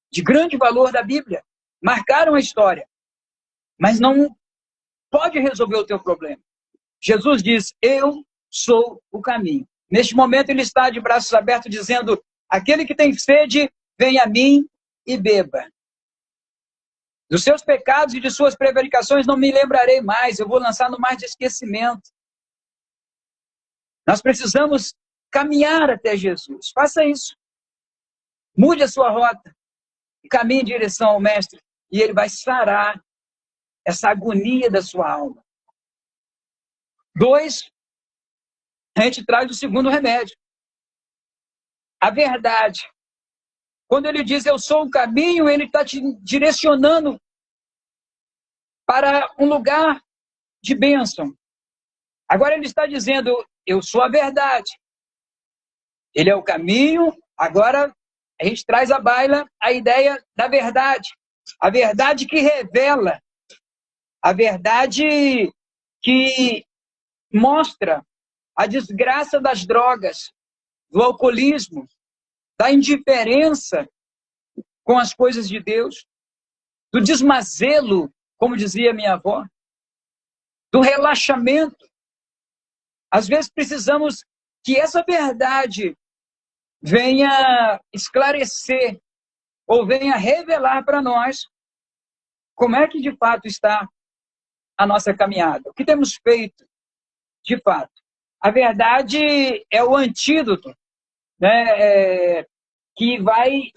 de grande valor da Bíblia marcaram a história, mas não pode resolver o teu problema. Jesus diz, eu sou o caminho. Neste momento ele está de braços abertos dizendo, aquele que tem sede, venha a mim e beba. Dos seus pecados e de suas prevaricações não me lembrarei mais. Eu vou lançar no mar de esquecimento. Nós precisamos caminhar até Jesus. Faça isso. Mude a sua rota. Caminhe em direção ao Mestre. E Ele vai sarar essa agonia da sua alma. 2, a gente traz o segundo remédio. A verdade. Quando Ele diz, eu sou o caminho, Ele está te direcionando para um lugar de bênção. Agora Ele está dizendo, eu sou a verdade. Ele é o caminho. Agora a gente traz à baila a ideia da verdade. A verdade que revela. A verdade que mostra a desgraça das drogas, do alcoolismo, da indiferença com as coisas de Deus, do desmazelo, como dizia minha avó, do relaxamento. Às vezes precisamos que essa verdade venha esclarecer ou venha revelar para nós como é que de fato está a nossa caminhada. O que temos feito de fato? A verdade é o antídoto, né, que vai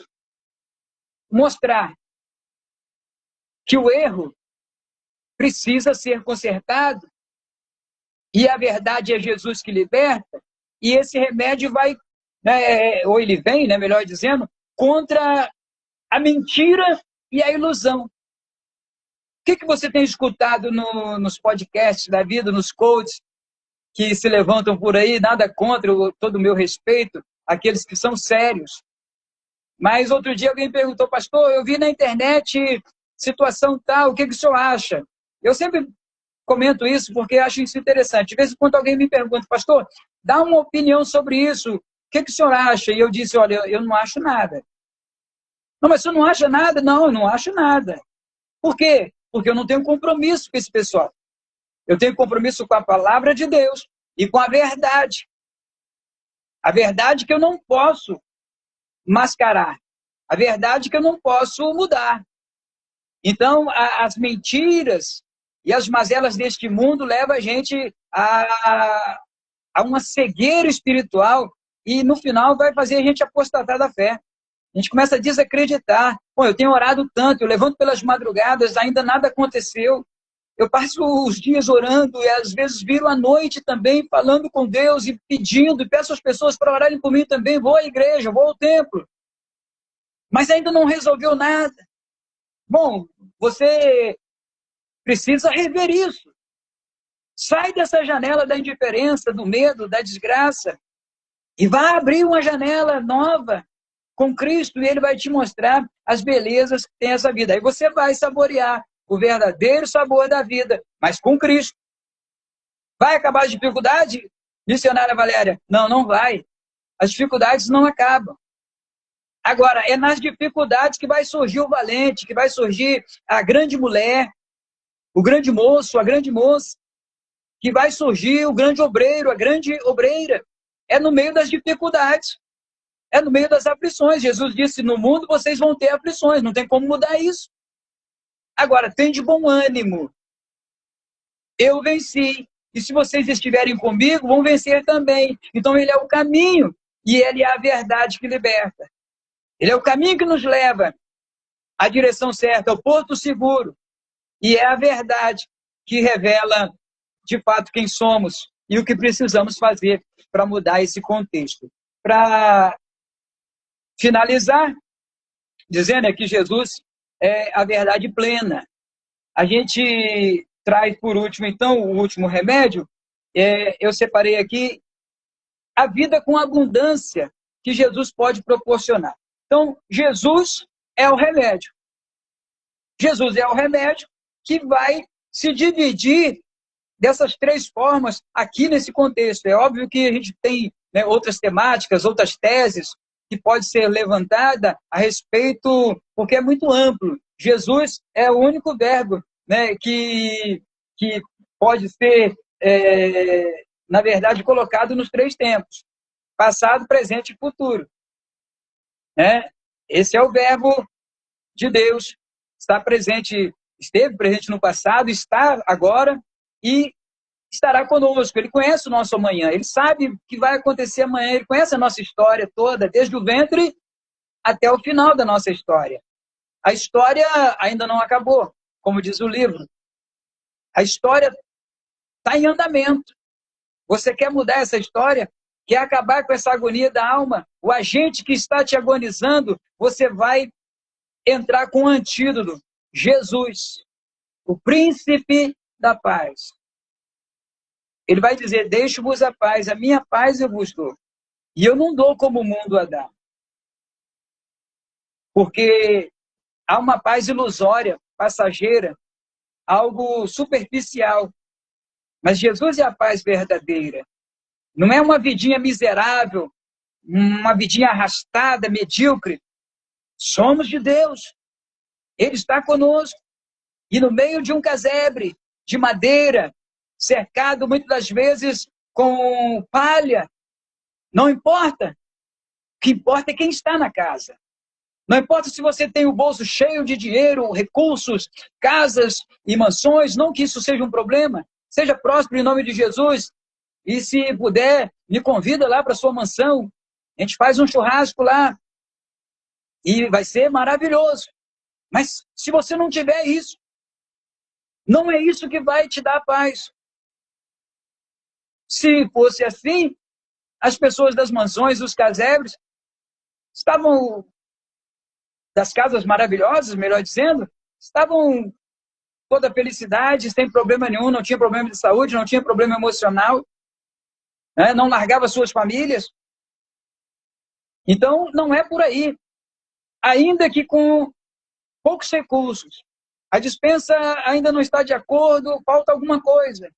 mostrar que o erro precisa ser consertado e a verdade é Jesus que liberta, e esse remédio vai, né, ou ele vem, né, melhor dizendo, contra a mentira e a ilusão. O que você tem escutado nos podcasts da vida, nos coaches que se levantam por aí? Nada contra, todo o meu respeito, aqueles que são sérios. Mas outro dia alguém perguntou, pastor, eu vi na internet situação tal, o que o senhor acha? Eu sempre comento isso porque acho isso interessante. De vez em quando alguém me pergunta, pastor, dá uma opinião sobre isso, o que o senhor acha? E eu disse, olha, eu não acho nada. Não, mas você não acha nada? Não, eu não acho nada. Por quê? Porque eu não tenho compromisso com esse pessoal. Eu tenho compromisso com a palavra de Deus e com a verdade. A verdade que eu não posso mascarar. A verdade que eu não posso mudar. Então, as mentiras e as mazelas deste mundo levam a gente a uma cegueira espiritual e, no final, vai fazer a gente apostatar da fé. A gente começa a desacreditar. Pô, eu tenho orado tanto, eu levanto pelas madrugadas, ainda nada aconteceu. Eu passo os dias orando e às vezes viro à noite também, falando com Deus e pedindo, e peço às pessoas para orarem por mim também. Vou à igreja, vou ao templo. Mas ainda não resolveu nada. Bom, você precisa rever isso. Sai dessa janela da indiferença, do medo, da desgraça e vá abrir uma janela nova com Cristo e Ele vai te mostrar as belezas que tem essa vida. Aí você vai saborear o verdadeiro sabor da vida, mas com Cristo. Vai acabar a dificuldade, missionária Valéria? Não, não vai. As dificuldades não acabam. Agora, é nas dificuldades que vai surgir o valente, que vai surgir a grande mulher, o grande moço, a grande moça, que vai surgir o grande obreiro, a grande obreira. É no meio das dificuldades. É no meio das aflições. Jesus disse, no mundo vocês vão ter aflições, não tem como mudar isso. Agora, tem de bom ânimo. Eu venci. E se vocês estiverem comigo, vão vencer também. Então, Ele é o caminho e Ele é a verdade que liberta. Ele é o caminho que nos leva à direção certa, ao porto seguro. E é a verdade que revela, de fato, quem somos e o que precisamos fazer para mudar esse contexto. Para finalizar, dizendo que Jesus é a verdade plena. A gente traz, por último, então, o último remédio. Eu separei aqui a vida com abundância que Jesus pode proporcionar. Então, Jesus é o remédio. Jesus é o remédio que vai se dividir dessas três formas aqui nesse contexto. É óbvio que a gente tem, né, outras temáticas, outras teses que pode ser levantada a respeito, porque é muito amplo. Jesus é o único verbo, né, que pode ser, na verdade, colocado nos três tempos: passado, presente e futuro. Né? Esse é o verbo de Deus está presente, esteve presente no passado, está agora e estará conosco. Ele conhece o nosso amanhã, ele sabe o que vai acontecer amanhã, ele conhece a nossa história toda, desde o ventre até o final da nossa história. A história ainda não acabou, como diz o livro. A história está em andamento. Você quer mudar essa história? Quer acabar com essa agonia da alma? O agente que está te agonizando, você vai entrar com o antídoto. Jesus, o príncipe da paz. Ele vai dizer, deixo-vos a paz, a minha paz eu vos dou. E eu não dou como o mundo a dá. Porque há uma paz ilusória, passageira, algo superficial. Mas Jesus é a paz verdadeira. Não é uma vidinha miserável, uma vidinha arrastada, medíocre. Somos de Deus. Ele está conosco. E no meio de um casebre de madeira, cercado muitas das vezes com palha, não importa. O que importa é quem está na casa. Não importa se você tem o bolso cheio de dinheiro, recursos, casas e mansões, não que isso seja um problema. Seja próspero em nome de Jesus. E se puder, me convida lá para sua mansão. A gente faz um churrasco lá. E vai ser maravilhoso. Mas se você não tiver isso, não é isso que vai te dar paz. Se fosse assim, as pessoas das mansões, dos casebres, estavam, das casas maravilhosas, melhor dizendo, estavam toda felicidade, sem problema nenhum, não tinha problema de saúde, não tinha problema emocional, né? Não largava suas famílias. Então, não é por aí. Ainda que com poucos recursos, a despensa ainda não está de acordo, falta alguma coisa.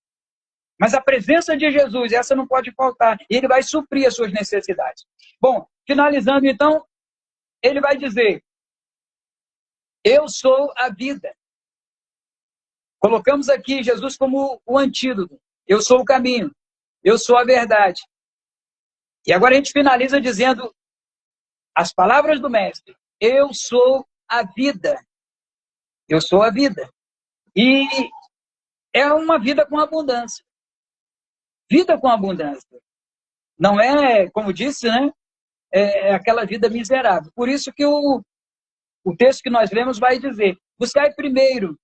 Mas a presença de Jesus, essa não pode faltar. E ele vai suprir as suas necessidades. Bom, finalizando então, ele vai dizer, eu sou a vida. Colocamos aqui Jesus como o antídoto. Eu sou o caminho. Eu sou a verdade. E agora a gente finaliza dizendo as palavras do mestre. Eu sou a vida. Eu sou a vida. E é uma vida com abundância. Vida com abundância. Não é, como disse, né? É aquela vida miserável. Por isso que o texto que nós lemos vai dizer, buscai primeiro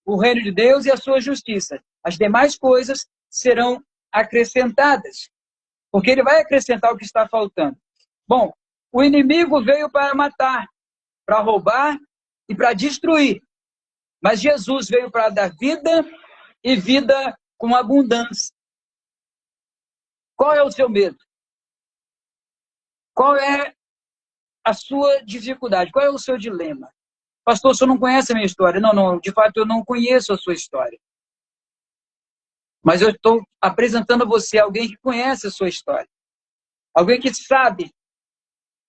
o reino de Deus e a sua justiça. As demais coisas serão acrescentadas. Porque ele vai acrescentar o que está faltando. Bom, o inimigo veio para matar, para roubar e para destruir. Mas Jesus veio para dar vida e vida com abundância. Qual é o seu medo? Qual é a sua dificuldade? Qual é o seu dilema? Pastor, o senhor não conhece a minha história. Não, de fato eu não conheço a sua história. Mas eu estou apresentando a você alguém que conhece a sua história. Alguém que sabe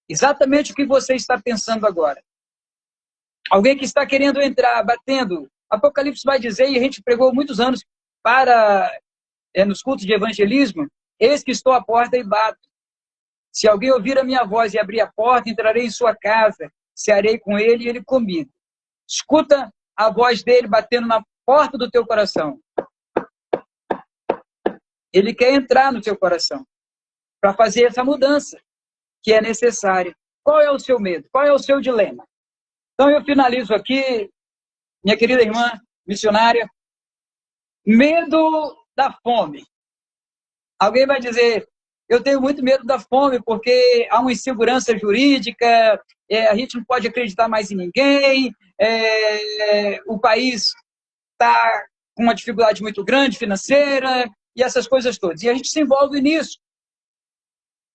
exatamente o que você está pensando agora. Alguém que está querendo entrar, batendo. Apocalipse vai dizer, e a gente pregou muitos anos nos cultos de evangelismo, eis que estou à porta e bato. Se alguém ouvir a minha voz e abrir a porta, entrarei em sua casa, cearei com ele e ele comigo. Escuta a voz dele batendo na porta do teu coração. Ele quer entrar no teu coração para fazer essa mudança que é necessária. Qual é o seu medo? Qual é o seu dilema? Então eu finalizo aqui, minha querida irmã missionária, medo da fome. Alguém vai dizer, eu tenho muito medo da fome porque há uma insegurança jurídica, a gente não pode acreditar mais em ninguém, o país está com uma dificuldade muito grande financeira e essas coisas todas. E a gente se envolve nisso.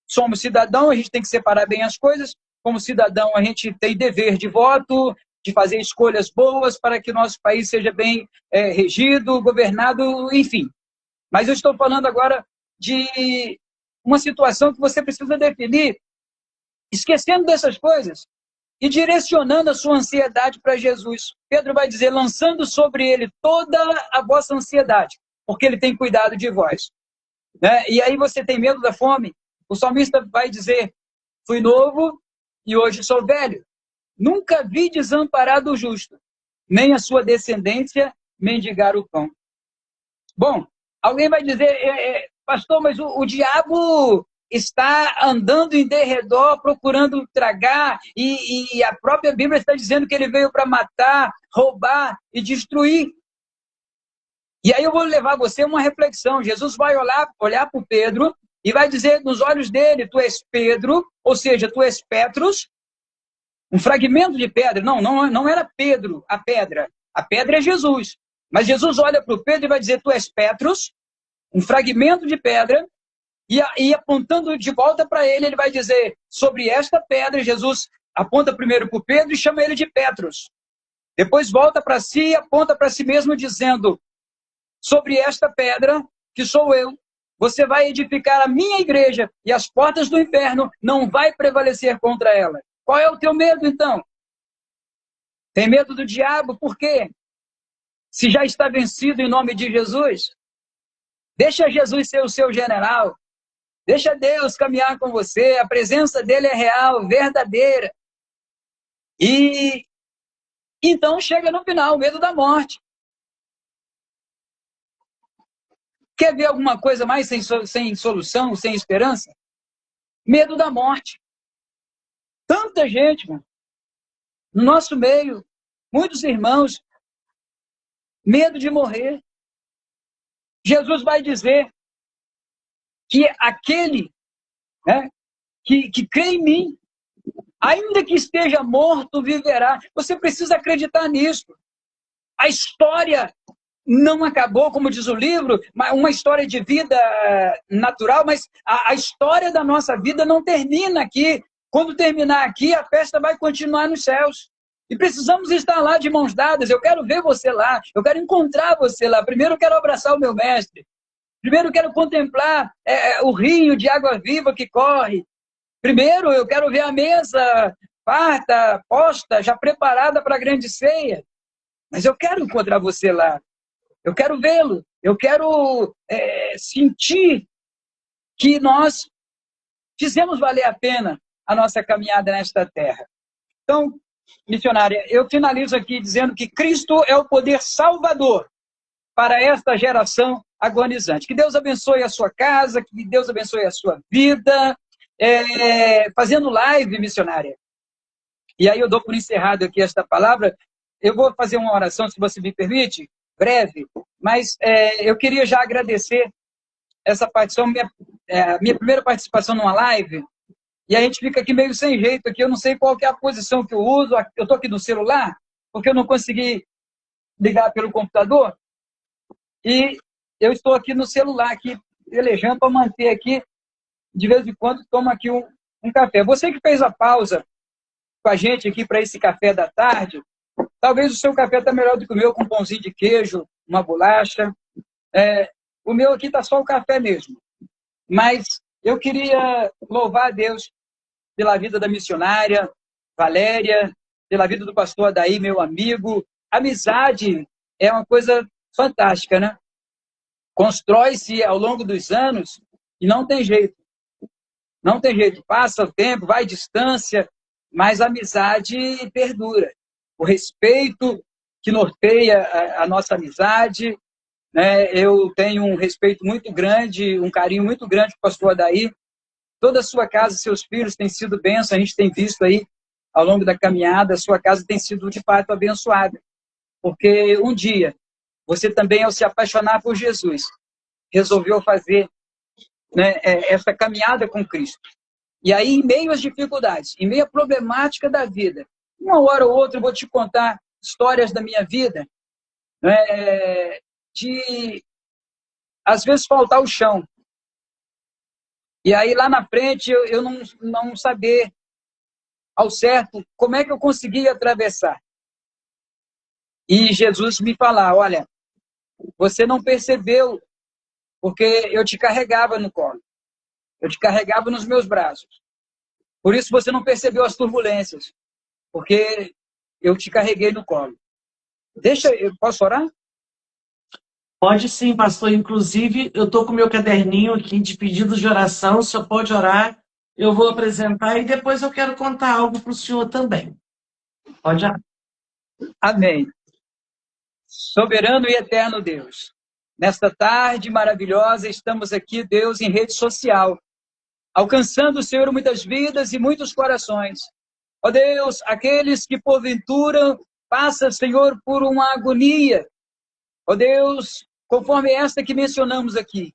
Somos cidadãos, a gente tem que separar bem as coisas. Como cidadão, a gente tem dever de voto, de fazer escolhas boas para que o nosso país seja bem regido, governado, enfim. Mas eu estou falando agora de uma situação que você precisa definir, esquecendo dessas coisas e direcionando a sua ansiedade para Jesus. Pedro vai dizer, lançando sobre ele toda a vossa ansiedade, porque ele tem cuidado de vós. Né? E aí você tem medo da fome? O salmista vai dizer, fui novo e hoje sou velho. Nunca vi desamparado o justo, nem a sua descendência mendigar o pão. Bom, alguém vai dizer, pastor, mas o diabo está andando em derredor, procurando tragar, e a própria Bíblia está dizendo que ele veio para matar, roubar e destruir. E aí eu vou levar você a uma reflexão. Jesus vai olhar para o Pedro e vai dizer nos olhos dele, tu és Pedro, ou seja, tu és Petros, um fragmento de pedra. Não era Pedro, a pedra. A pedra é Jesus. Mas Jesus olha para o Pedro e vai dizer, tu és Petros, um fragmento de pedra, e apontando de volta para ele, ele vai dizer, sobre esta pedra, Jesus aponta primeiro para o Pedro e chama ele de Petros. Depois volta para si e aponta para si mesmo, dizendo, sobre esta pedra, que sou eu, você vai edificar a minha igreja, e as portas do inferno não vai prevalecer contra ela. Qual é o teu medo, então? Tem medo do diabo? Por quê? Se já está vencido em nome de Jesus, deixa Jesus ser o seu general. Deixa Deus caminhar com você. A presença dele é real, verdadeira. E então chega no final, o medo da morte. Quer ver alguma coisa mais sem solução, sem esperança? Medo da morte. Tanta gente, mano, no nosso meio, muitos irmãos, medo de morrer. Jesus vai dizer que aquele, né, que crê em mim, ainda que esteja morto, viverá. Você precisa acreditar nisso. A história não acabou, como diz o livro, uma história de vida natural, mas a história da nossa vida não termina aqui. Quando terminar aqui, a festa vai continuar nos céus. E precisamos estar lá de mãos dadas. Eu quero ver você lá. Eu quero encontrar você lá. Primeiro eu quero abraçar o meu mestre. Primeiro eu quero contemplar o rio de água viva que corre. Primeiro eu quero ver a mesa farta, posta, já preparada para a grande ceia. Mas eu quero encontrar você lá. Eu quero vê-lo. Eu quero sentir que nós fizemos valer a pena a nossa caminhada nesta terra. Então, missionária, eu finalizo aqui dizendo que Cristo é o poder salvador para esta geração agonizante. Que Deus abençoe a sua casa, que Deus abençoe a sua vida, fazendo live, missionária. E aí eu dou por encerrado aqui esta palavra. Eu vou fazer uma oração, se você me permite, breve, mas eu queria já agradecer essa participação, minha primeira participação numa live, e a gente fica aqui meio sem jeito, aqui, eu não sei qual que é a posição que eu uso, eu estou aqui no celular, porque eu não consegui ligar pelo computador, e eu estou aqui no celular, aqui, pelejando para manter aqui, de vez em quando, tomo aqui um café. Você que fez a pausa com a gente aqui para esse café da tarde, talvez o seu café está melhor do que o meu, com um pãozinho de queijo, uma bolacha. O meu aqui está só o café mesmo. Mas eu queria louvar a Deus pela vida da missionária Valéria, pela vida do pastor Adair, meu amigo. Amizade é uma coisa fantástica, né? Constrói-se ao longo dos anos e não tem jeito. Não tem jeito. Passa o tempo, vai distância, mas a amizade perdura. O respeito que norteia a nossa amizade, né? Eu tenho um respeito muito grande, um carinho muito grande para o pastor Adair. Toda a sua casa, seus filhos têm sido bênção, a gente tem visto aí ao longo da caminhada, a sua casa tem sido de fato abençoada. Porque um dia, você também, ao se apaixonar por Jesus, resolveu fazer, né, essa caminhada com Cristo. E aí, em meio às dificuldades, em meio à problemática da vida, uma hora ou outra eu vou te contar histórias da minha vida, né, de, às vezes, faltar o chão. E aí, lá na frente, eu não saber ao certo como é que eu conseguia atravessar. E Jesus me falar, olha, você não percebeu, porque eu te carregava no colo. Eu te carregava nos meus braços. Por isso você não percebeu as turbulências, porque eu te carreguei no colo. Eu posso orar?
Pode sim, pastor. Inclusive, eu estou com o meu caderninho aqui de pedidos de oração. O senhor pode orar, eu vou apresentar e depois eu quero contar algo para o senhor também. Pode orar.
Amém. Soberano e eterno Deus, nesta tarde maravilhosa, estamos aqui, Deus, em rede social, alcançando, Senhor, muitas vidas e muitos corações. Ó Deus, aqueles que porventura passam, Senhor, por uma agonia, ó Deus, conforme esta que mencionamos aqui,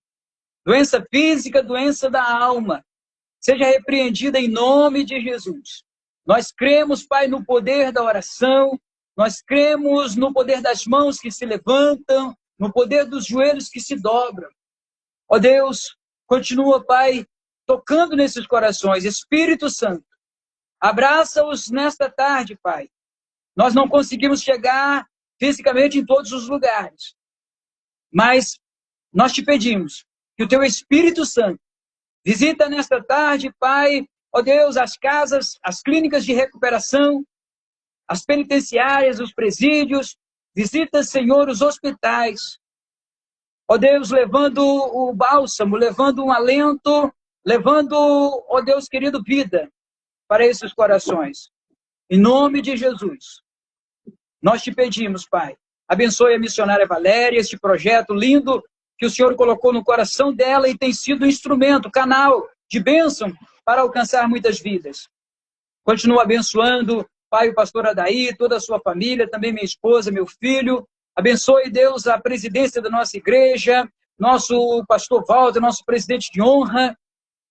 doença física, doença da alma, seja repreendida em nome de Jesus. Nós cremos, Pai, no poder da oração, nós cremos no poder das mãos que se levantam, no poder dos joelhos que se dobram. Ó Deus, continua, Pai, tocando nesses corações. Espírito Santo, abraça-os nesta tarde, Pai. Nós não conseguimos chegar fisicamente em todos os lugares, mas nós te pedimos que o teu Espírito Santo visita nesta tarde, Pai, ó Deus, as casas, as clínicas de recuperação, as penitenciárias, os presídios, visita, Senhor, os hospitais. Ó Deus, levando o bálsamo, levando um alento, levando, ó Deus querido, vida para esses corações. Em nome de Jesus, nós te pedimos, Pai, abençoe a missionária Valéria, este projeto lindo que o Senhor colocou no coração dela e tem sido um instrumento, canal de bênção para alcançar muitas vidas. Continua abençoando, Pai, o pastor Adair, toda a sua família, também minha esposa, meu filho. Abençoe, Deus, a presidência da nossa igreja, nosso pastor Walter, nosso presidente de honra,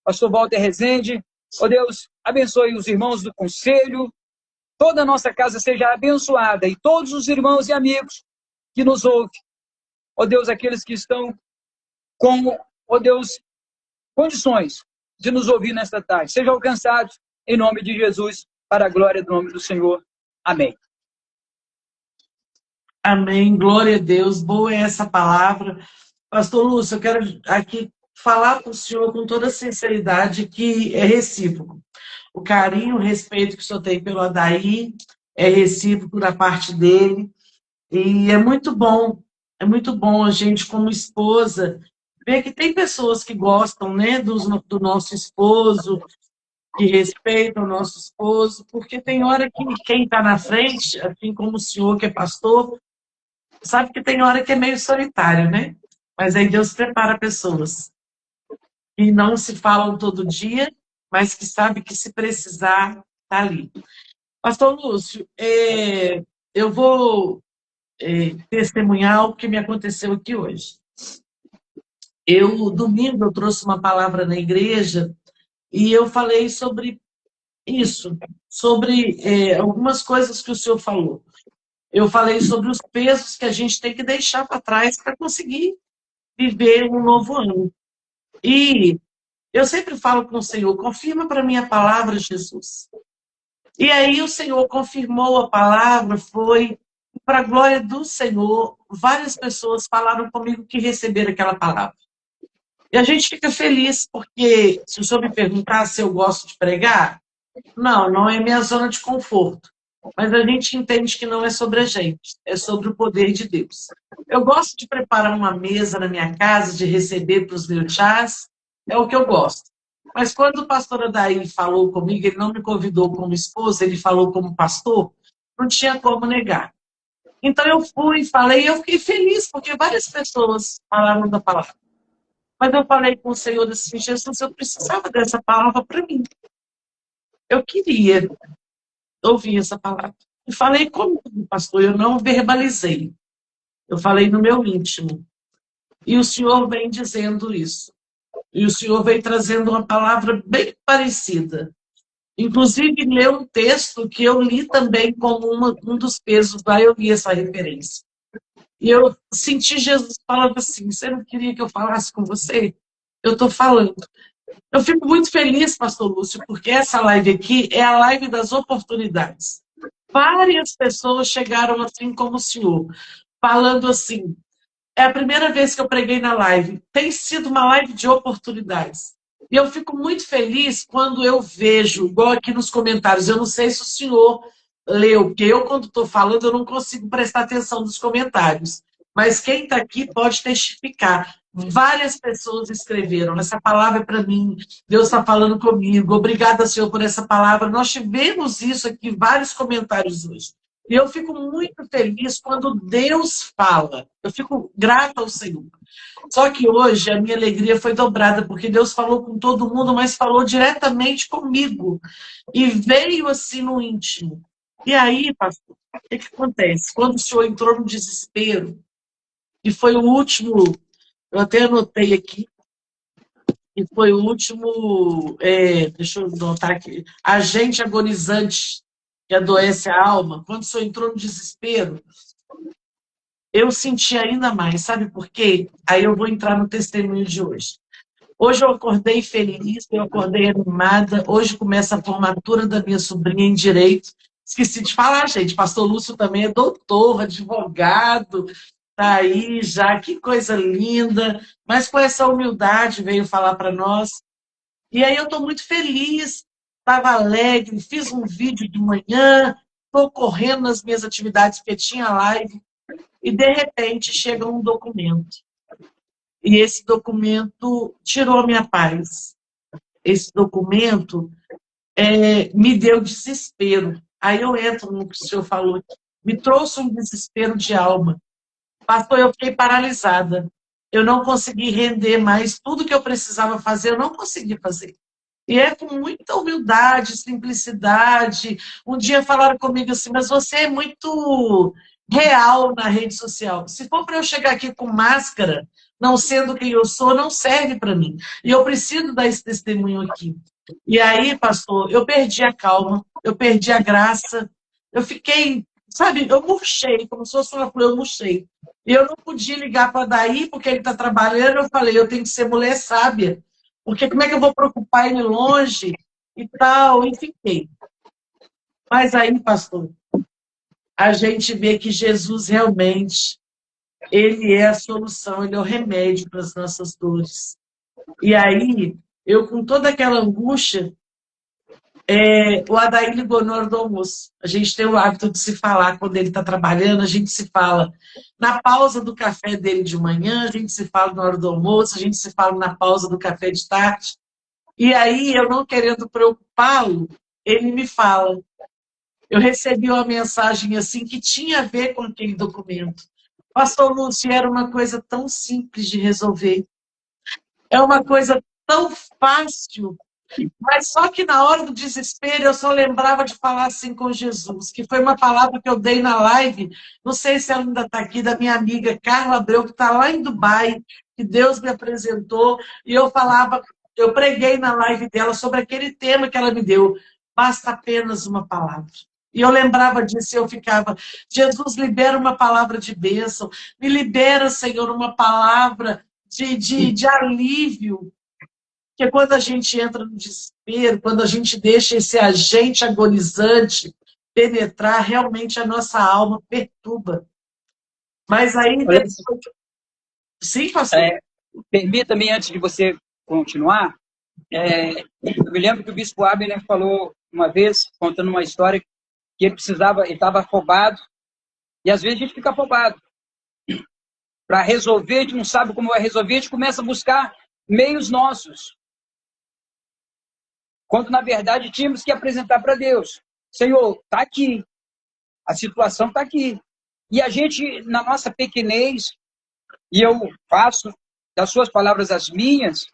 pastor Walter Rezende. Ó Deus, abençoe os irmãos do conselho, toda a nossa casa seja abençoada e todos os irmãos e amigos que nos ouvem. Ó Deus, aqueles que estão com, ó Deus, condições de nos ouvir nesta tarde, sejam alcançados em nome de Jesus, para a glória do nome do Senhor. Amém.
Amém. Glória a Deus. Boa é essa palavra. Pastor Lúcio, eu quero aqui falar para o senhor com toda sinceridade que é recíproco. O carinho, o respeito que o senhor tem pelo Adair é recíproco da parte dele. E é muito bom a gente, como esposa, ver que tem pessoas que gostam, né, do nosso esposo, que respeitam o nosso esposo, porque tem hora que quem está na frente, assim como o senhor que é pastor, sabe que tem hora que é meio solitário, né? Mas aí Deus prepara pessoas que não se falam todo dia, mas que sabe que se precisar, está ali. Pastor Lúcio, eu vou testemunhar o que me aconteceu aqui hoje. Domingo, eu trouxe uma palavra na igreja e eu falei sobre isso, sobre algumas coisas que o senhor falou. Eu falei sobre os pesos que a gente tem que deixar para trás para conseguir viver um novo ano. E eu sempre falo com o Senhor, confirma para mim a palavra, Jesus. E aí o Senhor confirmou a palavra, foi para a glória do Senhor. Várias pessoas falaram comigo que receberam aquela palavra. E a gente fica feliz, porque se o senhor me perguntar se eu gosto de pregar, não é minha zona de conforto. Mas a gente entende que não é sobre a gente, é sobre o poder de Deus. Eu gosto de preparar uma mesa na minha casa, de receber para os meus chás, é o que eu gosto. Mas quando o pastor Adair falou comigo, ele não me convidou como esposa, ele falou como pastor, não tinha como negar. Então eu fui, falei, e eu fiquei feliz, porque várias pessoas falaram da palavra. Mas eu falei com o Senhor assim, Jesus, eu precisava dessa palavra para mim. Eu queria ouvir essa palavra. E falei como pastor, eu não verbalizei. Eu falei no meu íntimo. E o Senhor vem dizendo isso. E o Senhor vem trazendo uma palavra bem parecida. Inclusive, leu um texto que eu li também como um dos pesos, lá eu li essa referência. E eu senti Jesus falando assim, você não queria que eu falasse com você? Eu estou falando. Eu fico muito feliz, pastor Lúcio, porque essa live aqui é a live das oportunidades. Várias pessoas chegaram assim como o senhor, falando assim, é a primeira vez que eu preguei na live, tem sido uma live de oportunidades. E eu fico muito feliz quando eu vejo, igual aqui nos comentários, eu não sei se o senhor leu, porque eu, quando estou falando, eu não consigo prestar atenção nos comentários. Mas quem está aqui pode testificar. Várias pessoas escreveram, essa palavra é para mim, Deus está falando comigo, obrigada, Senhor, por essa palavra. Nós tivemos isso aqui, vários comentários hoje. E eu fico muito feliz quando Deus fala. Eu fico grata ao Senhor. Só que hoje a minha alegria foi dobrada, porque Deus falou com todo mundo, mas falou diretamente comigo. E veio assim no íntimo. E aí, pastor, o que acontece? Quando o senhor entrou no desespero, e foi o último, eu até anotei aqui, e foi o último, deixa eu anotar aqui, agente agonizante que adoece a alma. Quando o senhor entrou no desespero, eu senti ainda mais, sabe por quê? Aí eu vou entrar no testemunho de hoje. Hoje eu acordei feliz, eu acordei animada. Hoje começa a formatura da minha sobrinha em Direito. Esqueci de falar, gente. Pastor Lúcio também é doutor, advogado, tá aí já. Que coisa linda. Mas com essa humildade veio falar para nós. E aí eu estou muito feliz, estava alegre, fiz um vídeo de manhã, estou correndo nas minhas atividades, porque tinha live, e de repente chega um documento. E esse documento tirou a minha paz. Esse documento me deu desespero. Aí eu entro no que o senhor falou, me trouxe um desespero de alma. Pastor, eu fiquei paralisada. Eu não consegui render mais tudo que eu precisava fazer, eu não consegui fazer. E é com muita humildade, simplicidade. Um dia falaram comigo assim, mas você é muito real na rede social. Se for para eu chegar aqui com máscara, não sendo quem eu sou, não serve para mim. E eu preciso dar esse testemunho aqui. E aí, pastor, eu perdi a calma, eu perdi a graça, eu fiquei, sabe, eu murchei, como se fosse uma flor, eu murchei. E eu não podia ligar para daí, porque ele está trabalhando, eu falei, eu tenho que ser mulher sábia. Porque como é que eu vou preocupar ele longe e tal? E fiquei. Mas aí, pastor, a gente vê que Jesus realmente, ele é a solução, ele é o remédio para as nossas dores. E aí, eu com toda aquela angústia, o Adair ligou na hora do almoço. A gente tem o hábito de se falar quando ele está trabalhando, a gente se fala na pausa do café dele de manhã, a gente se fala na hora do almoço, a gente se fala na pausa do café de tarde. E aí, eu não querendo preocupá-lo, ele me fala. Eu recebi uma mensagem assim que tinha a ver com aquele documento. Pastor Lúcio, era uma coisa tão simples de resolver. É uma coisa tão fácil. Mas só que na hora do desespero eu só lembrava de falar assim com Jesus, que foi uma palavra que eu dei na live, não sei se ela ainda está aqui, da minha amiga Carla Abreu, que está lá em Dubai, que Deus me apresentou, e eu falava, eu preguei na live dela sobre aquele tema que ela me deu, basta apenas uma palavra. E eu lembrava disso e eu ficava, Jesus, libera uma palavra de bênção, me libera, Senhor, uma palavra de alívio, porque quando a gente entra no desespero, quando a gente deixa esse agente agonizante penetrar, realmente a nossa alma perturba. Mas aí
Olha,
depois... Sim, pastor?
permita-me, antes de você continuar, eu me lembro que o Bispo Abner falou uma vez, contando uma história, que ele estava afobado, e às vezes a gente fica afobado. Para resolver, a gente não sabe como vai resolver, a gente começa a buscar meios nossos. Quando, na verdade, tínhamos que apresentar para Deus. Senhor, está aqui. A situação está aqui. E a gente, na nossa pequenez, e eu faço das suas palavras as minhas,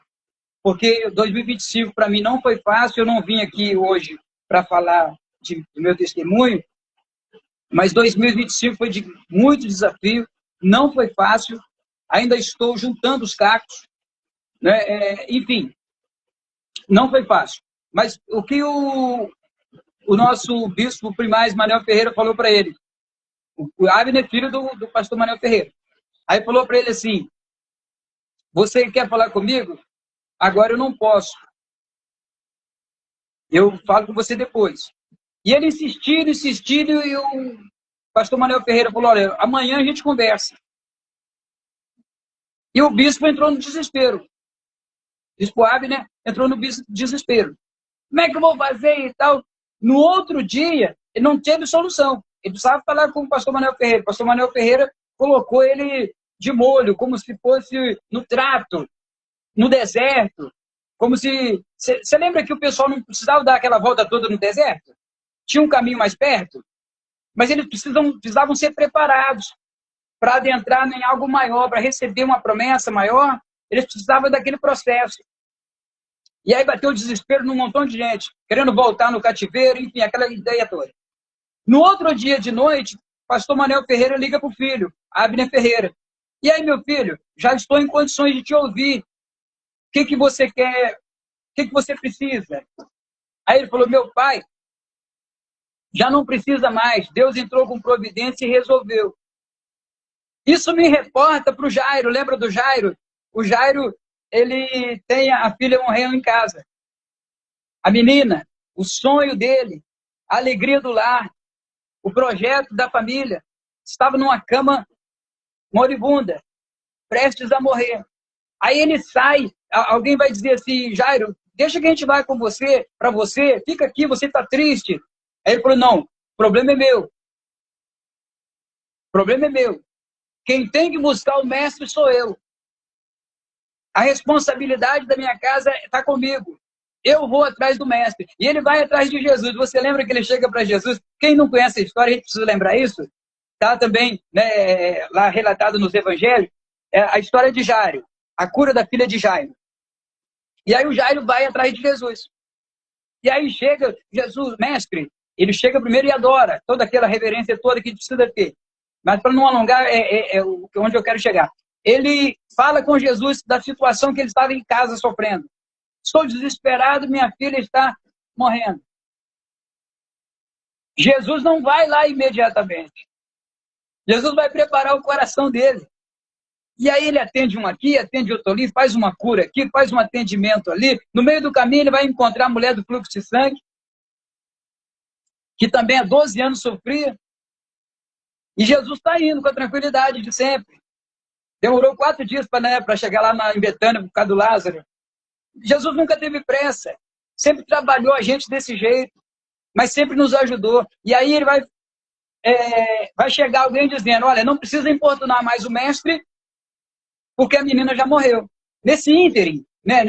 porque 2025 para mim não foi fácil, eu não vim aqui hoje para falar do meu testemunho, mas 2025 foi de muito desafio, não foi fácil, ainda estou juntando os cacos, né? Enfim, não foi fácil. Mas o que o nosso bispo primaz, Manuel Ferreira, falou para ele, o Abner é filho do pastor Manuel Ferreira, aí falou para ele assim, você quer falar comigo? Agora eu não posso. Eu falo com você depois. E ele insistindo, e o pastor Manuel Ferreira falou, olha, amanhã a gente conversa. E o bispo entrou no desespero. O bispo Abner entrou no desespero. Como é que eu vou fazer e tal? No outro dia, ele não teve solução. Ele precisava falar com o pastor Manuel Ferreira. O pastor Manuel Ferreira colocou ele de molho, como se fosse no trato, no deserto. Como se... Você lembra que o pessoal não precisava dar aquela volta toda no deserto? Tinha um caminho mais perto? Mas eles precisavam ser preparados para adentrar em algo maior, para receber uma promessa maior. Eles precisavam daquele processo. E aí bateu o desespero num montão de gente, querendo voltar no cativeiro, enfim, aquela ideia toda. No outro dia de noite, pastor Manuel Ferreira liga para o filho, Abner Ferreira. E aí, meu filho, já estou em condições de te ouvir. O que você quer? O que você precisa? Aí ele falou, meu pai, já não precisa mais. Deus entrou com providência e resolveu. Isso me reporta para o Jairo. Lembra do Jairo? O Jairo, ele tem a filha morrendo em casa. A menina, o sonho dele, a alegria do lar, o projeto da família, estava numa cama moribunda, prestes a morrer. Aí ele sai, alguém vai dizer assim, Jairo, deixa que a gente vai com você, para você, fica aqui, você está triste. Aí ele falou, não, o problema é meu. O problema é meu. Quem tem que buscar o mestre sou eu. A responsabilidade da minha casa está comigo. Eu vou atrás do mestre. E ele vai atrás de Jesus. Você lembra que ele chega para Jesus? Quem não conhece a história, a gente precisa lembrar isso. Está também, né, lá relatado nos evangelhos, a história de Jairo, a cura da filha de Jairo. E aí o Jairo vai atrás de Jesus. E aí chega Jesus, mestre, ele chega primeiro e adora, toda aquela reverência toda que precisa ter. Mas para não alongar, onde eu quero chegar. Ele fala com Jesus da situação que ele estava em casa sofrendo. Estou desesperado, minha filha está morrendo. Jesus não vai lá imediatamente. Jesus vai preparar o coração dele. E aí ele atende um aqui, atende outro ali, faz uma cura aqui, faz um atendimento ali. No meio do caminho ele vai encontrar a mulher do fluxo de sangue, que também há 12 anos sofria. E Jesus está indo com a tranquilidade de sempre. Demorou 4 dias para chegar lá em Betânia, por causa do Lázaro. Jesus nunca teve pressa. Sempre trabalhou a gente desse jeito. Mas sempre nos ajudou. E aí ele vai chegar alguém dizendo, olha, não precisa importunar mais o mestre, porque a menina já morreu. Nesse ínterim, né,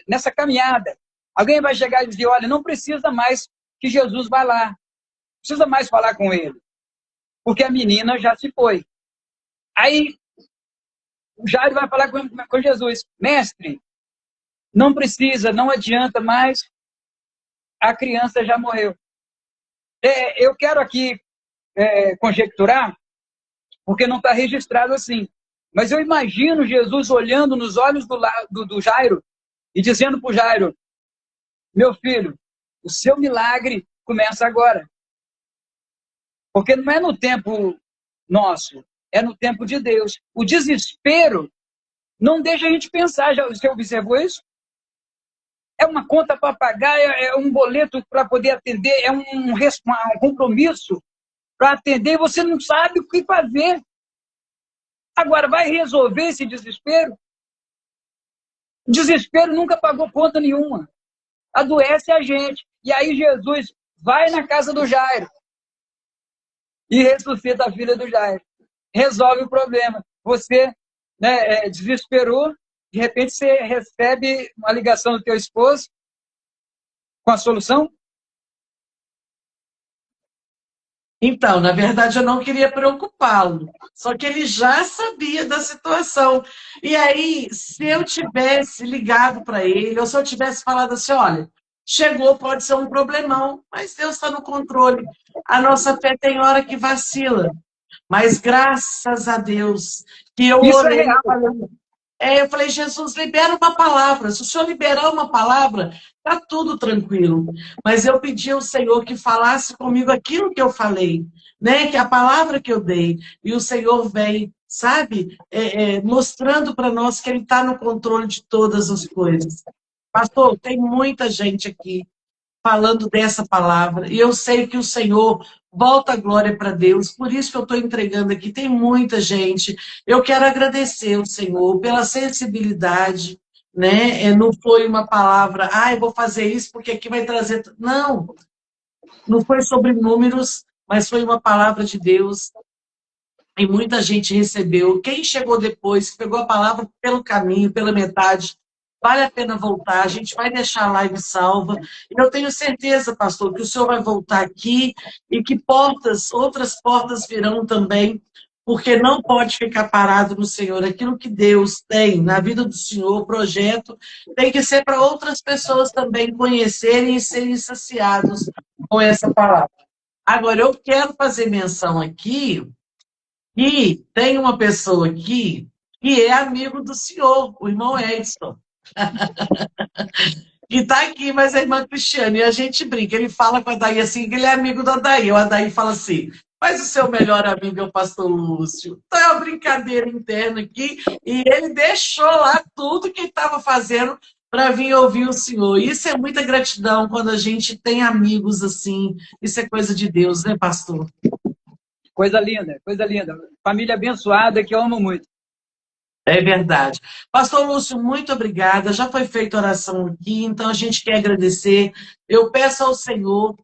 nessa caminhada, alguém vai chegar e dizer, olha, não precisa mais que Jesus vá lá. Não precisa mais falar com ele. Porque a menina já se foi. Aí, o Jairo vai falar com Jesus, mestre, não precisa, não adianta mais, a criança já morreu. Eu quero aqui conjecturar, porque não está registrado assim, mas eu imagino Jesus olhando nos olhos do Jairo e dizendo para o Jairo, meu filho, o seu milagre começa agora. Porque não é no tempo nosso, é no tempo de Deus. O desespero não deixa a gente pensar. Você observou isso? É uma conta para pagar, é um boleto para poder atender, é um compromisso para atender, e você não sabe o que fazer. Agora, vai resolver esse desespero? O desespero nunca pagou conta nenhuma. Adoece a gente. E aí Jesus vai na casa do Jairo e ressuscita a filha do Jairo. Resolve o problema. Você desesperou, de repente você recebe uma ligação do teu esposo com a solução?
Então, na verdade, eu não queria preocupá-lo, só que ele já sabia da situação. E aí, se eu tivesse ligado para ele, ou se eu tivesse falado assim, olha, chegou, pode ser um problemão, mas Deus está no controle. A nossa fé tem hora que vacila, mas graças a Deus que eu
Isso é
orei,
real.
eu falei, Jesus, libera uma palavra. Se o Senhor liberar uma palavra, está tudo tranquilo. Mas eu pedi ao Senhor que falasse comigo aquilo que eu falei, né? Que a palavra que eu dei. E o Senhor vem, sabe? Mostrando para nós que Ele está no controle de todas as coisas. Pastor, tem muita gente aqui falando dessa palavra. E eu sei que o Senhor volta a glória para Deus. Por isso que eu estou entregando aqui. Tem muita gente. Eu quero agradecer o Senhor pela sensibilidade, né? Não foi uma palavra, eu vou fazer isso porque aqui vai trazer. Não, não foi sobre números, mas foi uma palavra de Deus. E muita gente recebeu. Quem chegou depois, pegou a palavra pelo caminho, pela metade, vale a pena voltar, a gente vai deixar a live salva. E eu tenho certeza, pastor, que o senhor vai voltar aqui e que outras portas virão também, porque não pode ficar parado no Senhor. Aquilo que Deus tem na vida do senhor, o projeto, tem que ser para outras pessoas também conhecerem e serem saciados com essa palavra. Agora, eu quero fazer menção aqui que tem uma pessoa aqui que é amigo do senhor, o irmão Edson. E tá aqui, mas a irmã Cristiane, e a gente brinca, ele fala com a Daí assim, que ele é amigo da Daí. O Adaí fala assim, mas o seu melhor amigo é o pastor Lúcio. Então é uma brincadeira interna aqui, e ele deixou lá tudo que ele estava fazendo para vir ouvir o senhor. Isso é muita gratidão quando a gente tem amigos assim. Isso é coisa de Deus, né, pastor?
Coisa linda, coisa linda. Família abençoada que eu amo muito.
É verdade. Pastor Lúcio, muito obrigada. Já foi feita oração aqui, então a gente quer agradecer. Eu peço ao Senhor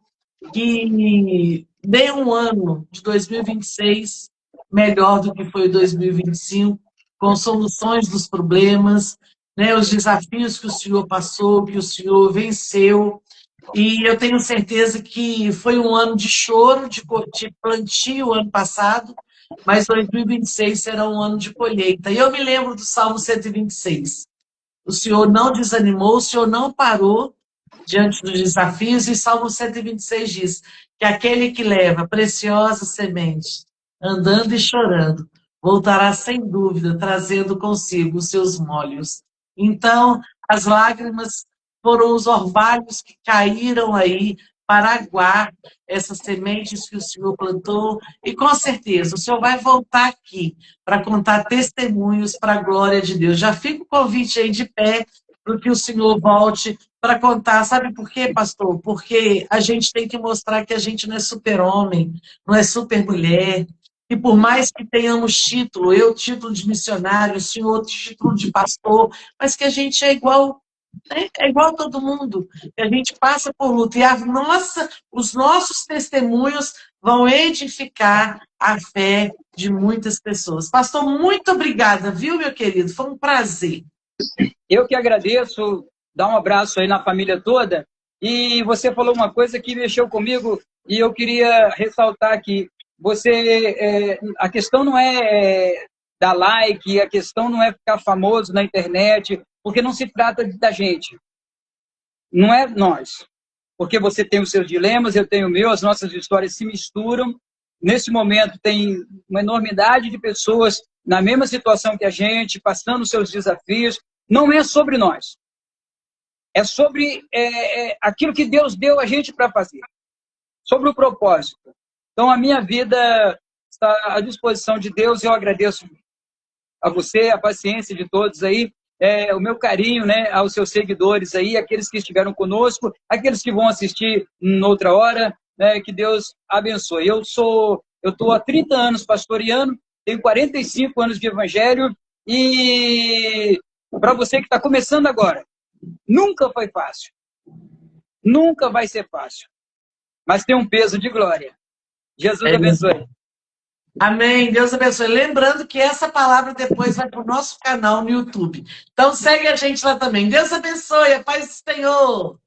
que dê um ano de 2026 melhor do que foi 2025, com soluções dos problemas, né, os desafios que o Senhor passou, que o Senhor venceu. E eu tenho certeza que foi um ano de choro, de plantio ano passado, mas 2026 será um ano de colheita. E eu me lembro do Salmo 126. O Senhor não desanimou, o Senhor não parou diante dos desafios, e Salmo 126 diz que aquele que leva preciosa semente, andando e chorando, voltará sem dúvida, trazendo consigo os seus molhos. Então, as lágrimas foram os orvalhos que caíram aí para aguar essas sementes que o Senhor plantou, e com certeza o Senhor vai voltar aqui para contar testemunhos para a glória de Deus. Já fica o convite aí de pé para que o Senhor volte para contar. Sabe por quê, pastor? Porque a gente tem que mostrar que a gente não é super-homem, não é super-mulher, e por mais que tenhamos título, eu título de missionário, o senhor título de pastor, mas que a gente é igual, né? É igual a todo mundo, que a gente passa por luta, e os nossos testemunhos vão edificar a fé de muitas pessoas. Pastor, muito obrigada, viu, meu querido? Foi um prazer.
Eu que agradeço, dar um abraço aí na família toda. E você falou uma coisa que mexeu comigo e eu queria ressaltar aqui. A questão não é dar like, a questão não é ficar famoso na internet, porque não se trata da gente. Não é nós. Porque você tem os seus dilemas, eu tenho o meu, as nossas histórias se misturam. Nesse momento tem uma enormidade de pessoas na mesma situação que a gente, passando os seus desafios. Não é sobre nós. É sobre aquilo que Deus deu a gente para fazer. Sobre o propósito. Então, a minha vida está à disposição de Deus. Eu agradeço a você, a paciência de todos aí, o meu carinho, né, aos seus seguidores aí, aqueles que estiveram conosco, aqueles que vão assistir noutra hora, né, que Deus abençoe. Eu estou há 30 anos pastoreando, tenho 45 anos de evangelho, e para você que está começando agora, nunca foi fácil. Nunca vai ser fácil. Mas tem um peso de glória. Jesus abençoe.
Amém. Deus abençoe. Lembrando que essa palavra depois vai para o nosso canal no YouTube. Então segue a gente lá também. Deus abençoe. A paz do Senhor.